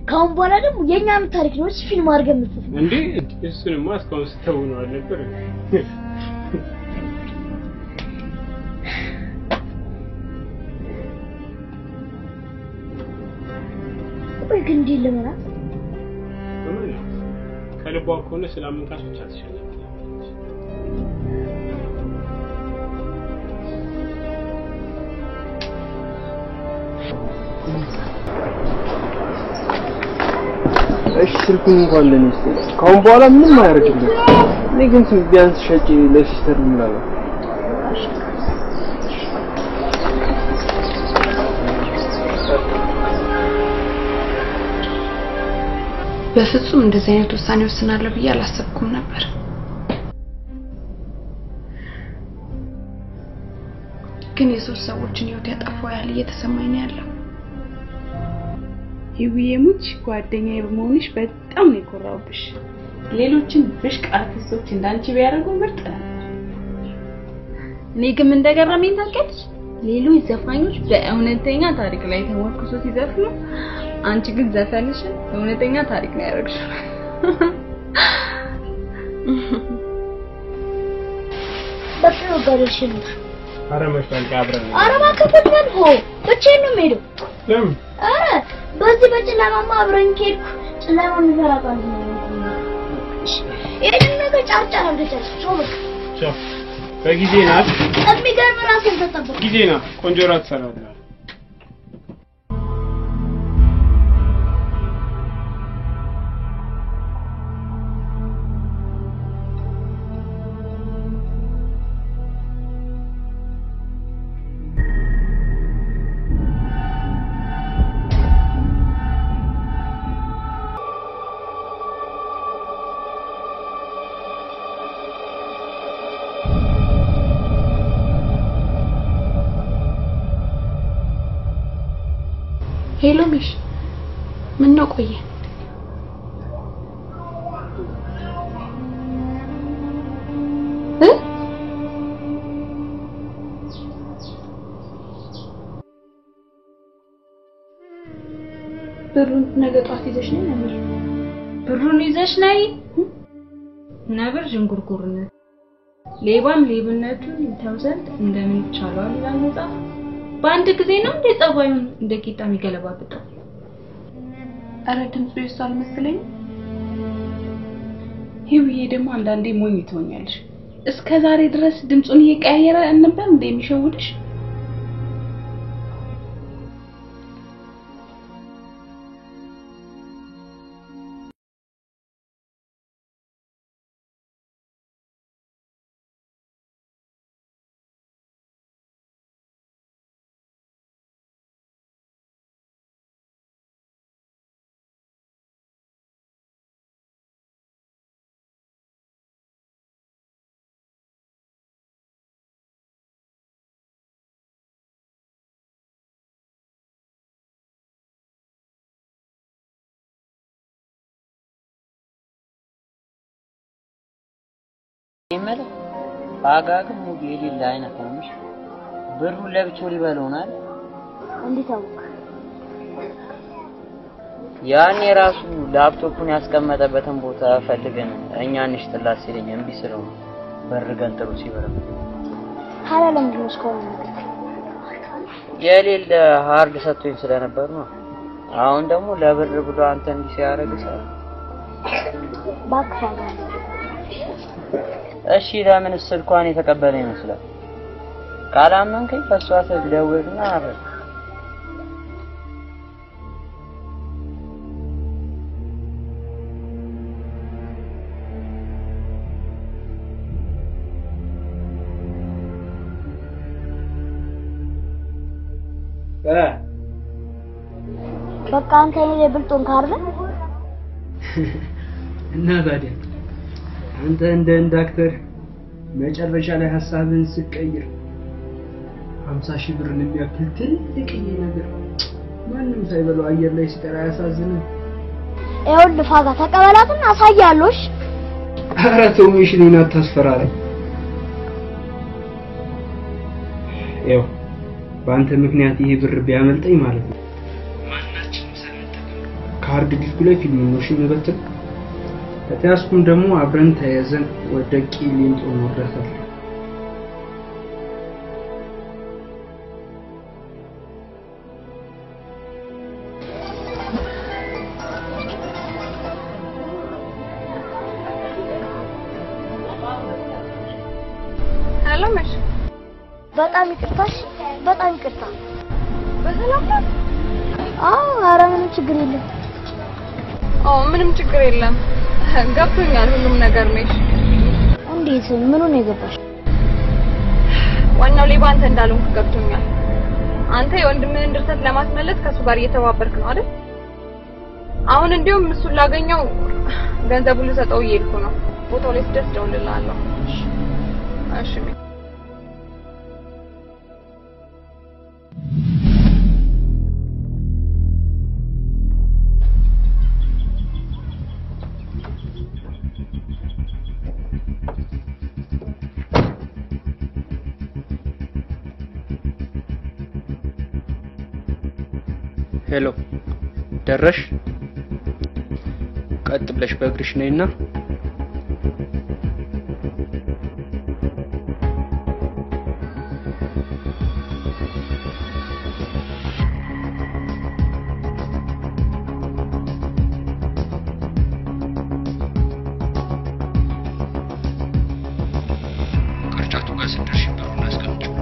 Speaker 7: ካሁን በኋላ ደግሞ የኛም ታሪክ ነው ፊልም አድርገን ምትጽፍ
Speaker 6: እንዴ? እሱንማ እስካሁን ስተው ነው አልነበር?
Speaker 7: ወይ ግን እንዴ ለማለት
Speaker 6: ከልቧ ከሆነ ስላመንካት ብቻ ትችላለች።
Speaker 11: እሺ ስልኩን እንኳን ለኔ ካሁን በኋላ ምንም አያደርግልኝ። እኔ ግን ቢያንስ ሸጪ ለሲስተር ምናምን
Speaker 3: በፍጹም እንደዚህ አይነት ውሳኔ ወስናለሁ ብዬ አላሰብኩም ነበር። ግን የሶስት ሰዎችን ህይወት ያጠፋው ያህል እየተሰማኝ ነው ያለው።
Speaker 2: ይውየሙች ጓደኛዬ በመሆንሽ በጣም ነው የኮራውብሽ። ሌሎችን ብሽቅ አርቲስቶች እንዳንቺ ቢያደርጉ ምርጥ ነው። እኔ ግን እንደገረመኝ ታውቂያለሽ? ሌሎች ዘፋኞች በእውነተኛ ታሪክ ላይ ተመርኩዘው ሲዘፍኑ፣ አንቺ ግን ዘፈንሽን በእውነተኛ ታሪክ ነው ያደረግሽው።
Speaker 7: በጣም ጋርሽን
Speaker 11: ኧረ መሽቷል አብረን
Speaker 7: ኧረ እባክህ ምን ሆ ብቻዬን ነው የምሄደው።
Speaker 11: ለምን?
Speaker 7: ኧረ በዚህ በጨለማማ አብረን ከሄድኩ ጨለማውን ይፈራቃል። ይሄን ነገር ጫርጫር አድርገሽ ሾክ
Speaker 11: ቻው በጊዜ ናት።
Speaker 7: የሚገርም ራስን ተጠበቅ።
Speaker 11: ጊዜ ናት። ቆንጆ ራት ትሰራለህ።
Speaker 3: ሄሎ ሚሽ ምን ነው ቆየ? ብሩን ነገ ጧት ይዘሽ ነይ ነበር።
Speaker 2: ብሩን ይዘሽ ነይ ነበር ጅንጉርጉርነት ሌባም ሌብነቱን ይተው ዘንድ እንደምን ይቻላል ይላል መጽሐፍ። በአንድ ጊዜ ነው እንደ ጸባዩን እንደ ቂጣ የሚገለባብጠው።
Speaker 3: አረ ድምፁ ይሳል መስለኝ። ይውዬ ደግሞ አንዳንዴ ሞኝ ትሆኛለሽ። እስከ ዛሬ ድረስ ድምፁን እየቀያየረ ነበር እንደሚሸውድሽ።
Speaker 12: ይመለ ባጋግም ሙሉ የሌላ አይነት ነውሽ። ብሩ ለብቻው ሊበለውናል።
Speaker 7: እንዴት አወቅ?
Speaker 12: ያኔ ራሱ ላፕቶፑን ያስቀመጠበትን ቦታ ፈልገን እኛ እንሽጥላት ሲለኝ እምቢ ስለው በር ገንጥሩ ሲበረም
Speaker 7: ሐላለም ድረስ ቆም
Speaker 12: የሌለ ሃርድ ሰጥቶኝ ስለነበር ነው። አሁን ደግሞ ለብር ብሎ አንተ እንዲህ ሲያረግ ሰራ
Speaker 7: ባክፋጋ
Speaker 12: እሺ ለምን ስልኳን የተቀበለ ይመስላል? ካላመንከኝ ከሷ ትደውልና አረግ
Speaker 7: በቃ አንተ የብልጡን ካርለ
Speaker 11: እና ታዲያ አንተ እንደ ዳክተር መጨረሻ ላይ ሐሳብን ስቀይር 50,000 ብር የሚያክል ትልቅ ነገር ማንም ሳይበለው አየር ላይ ሲቀር ያሳዝነው።
Speaker 7: ይኸውልህ ፋጋ ተቀበላትና አሳያለሽ።
Speaker 11: ኧረ ተው ሚሽሊና ታስፈራራኝ። ያው በአንተ ምክንያት ይሄ ብር ቢያመልጠኝ ማለት ነው ማናችንም ሳንጠቀም ካርድ ዲስኩ ላይ ፊልም ነው ሽምበተን ከተያዝኩም ደግሞ አብረን ተያዘን ወደ ቂሊንጦ ወረሰል።
Speaker 3: ሄሎ መሽ
Speaker 7: በጣም ይቅርታሽ፣ በጣም ይቅርታ።
Speaker 3: በሰላም ነው?
Speaker 7: አዎ፣ ኧረ ምንም ችግር የለም።
Speaker 3: ምንም ችግር የለም። ገብቶኛል ሁሉም ነገር ነሽ።
Speaker 7: እንዴት ምኑ ነው የገባሽ?
Speaker 3: ዋናው ሌባ አንተ እንዳልሆንክ ገብቶኛል። አንተ የወንድምህን ድርሰት ለማስመለስ ከሱ ጋር እየተባበርክ ነው አይደል?
Speaker 2: አሁን እንዲያውም እሱን ላገኘው ገንዘቡን ልሰጠው እየሄድኩ ነው። ቦታው ላይ ስደርስ እደውልልሃለሁ። እሺ
Speaker 11: ሄሎ ደረሽ? ቀጥ ብለሽ በእግርሽ ነይና ቅርጫቱ ጋር ስደርሽ ብሩን አስቀምጪው።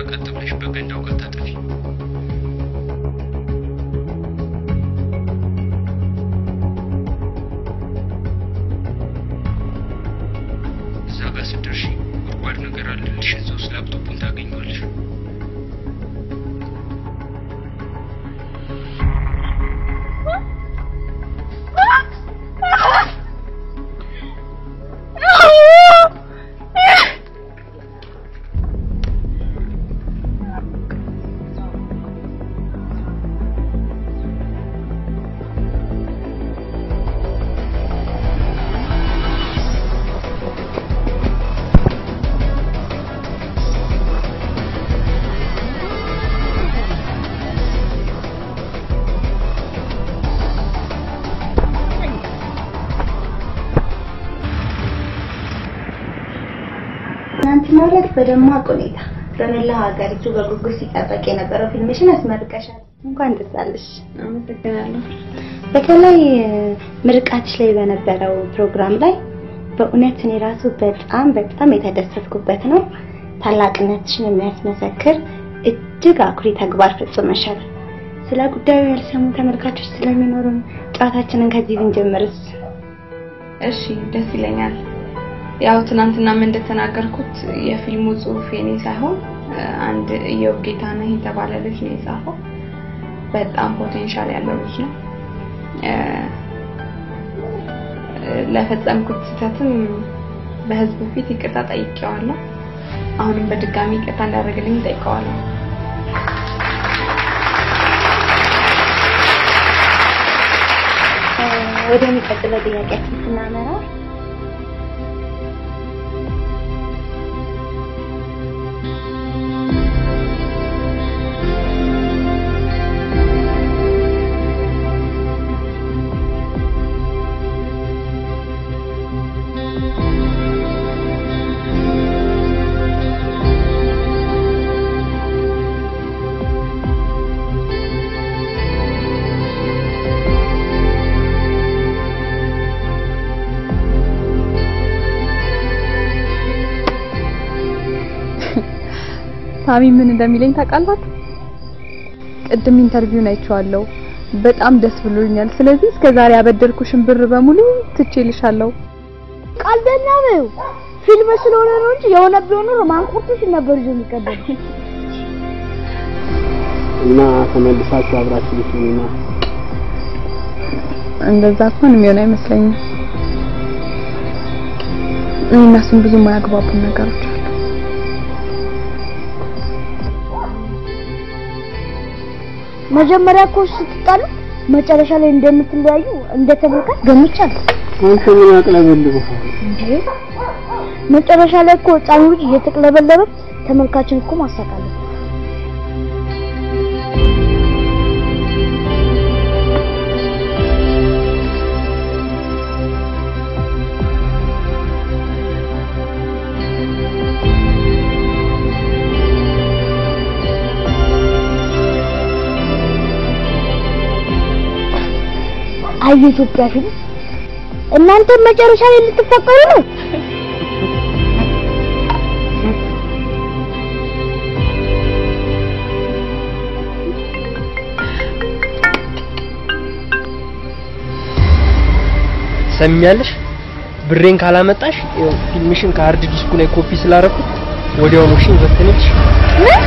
Speaker 11: ቀጥ ብለሽ በገንዳው ጋር ታጠፊ። እዛ ጋር ስትደርሺ ጉድጓድ ነገር አለልሽ። እዛ ውስጥ ላፕቶፑን ታገኘዋለሽ።
Speaker 13: ማለት በደማቅ ሁኔታ በመላው ሀገሪቱ በጉጉት ሲጠበቅ የነበረው ፊልምሽን አስመርቀሻል። እንኳን ደስ አለሽ።
Speaker 2: አመሰግናለሁ።
Speaker 13: በተለይ ምርቃትሽ ላይ በነበረው ፕሮግራም ላይ በእውነት እኔ ራሱ በጣም የተደሰትኩበት ነው። ታላቅነትሽን የሚያስመሰክር እጅግ አኩሪ ተግባር ፈጽመሻል። ስለ ጉዳዩ ያልሰሙ ተመልካቾች ስለሚኖሩ ጨዋታችንን ከዚህ ብንጀምርስ?
Speaker 2: እሺ ደስ ይለኛል። ያው ትናንትና ምን እንደተናገርኩት የፊልሙ ጽሑፍ የኔ ሳይሆን አንድ ኢዮብ ጌታነህ የተባለ ልጅ ነው የጻፈው። በጣም ፖቴንሻል ያለው ልጅ ነው። ለፈጸምኩት ስህተትም በህዝብ ፊት ይቅርታ ጠይቄዋለሁ። አሁንም በድጋሚ ይቅርታ እንዳደረግልኝ ጠይቀዋለሁ።
Speaker 13: ወደሚቀጥለው ጥያቄያችን ስናመራ
Speaker 2: ሳሚ ምን እንደሚለኝ ታውቃላችሁ? ቅድም ኢንተርቪውን አይቼዋለሁ። በጣም ደስ ብሎኛል። ስለዚህ እስከዛሬ ያበደርኩሽን ብር በሙሉ ትቼልሻለሁ።
Speaker 8: ቀልደኛ ነው። ፊልም ስለሆነ ነው እንጂ የሆነ ቢሆን ኖሮ ማንቆርጥሽ ነበር ይዞ የሚቀበል
Speaker 11: እና ተመልሳችሁ አብራችሁ ልትሆኑ ነው።
Speaker 2: እንደዛ እንኳን የሚሆን አይመስለኝም። እኔና እሱም ብዙ ማያግባቡን ነገሮች አሉ።
Speaker 8: መጀመሪያ እኮ ስትጣሉ መጨረሻ ላይ እንደምትለያዩ እንደተመልካች ገምቻለሁ።
Speaker 11: አንተ ምን ያቅለበልበው
Speaker 8: እንዴ? መጨረሻ ላይ እኮ ህፃኑ ልጅ እየተቅለበለበ ተመልካችን እኮ ማሳቃለ። አይ ኢትዮጵያ ፊልም እናንተ መጨረሻ ላይ ልትፈቀሩ ነው።
Speaker 6: ሰሚያለሽ ብሬን ካላመጣሽ ፊልምሽን ካርድ ዲስኩ ላይ ኮፒ ስላደረኩት ወዲያውኑ እሺ በተነች
Speaker 2: ምን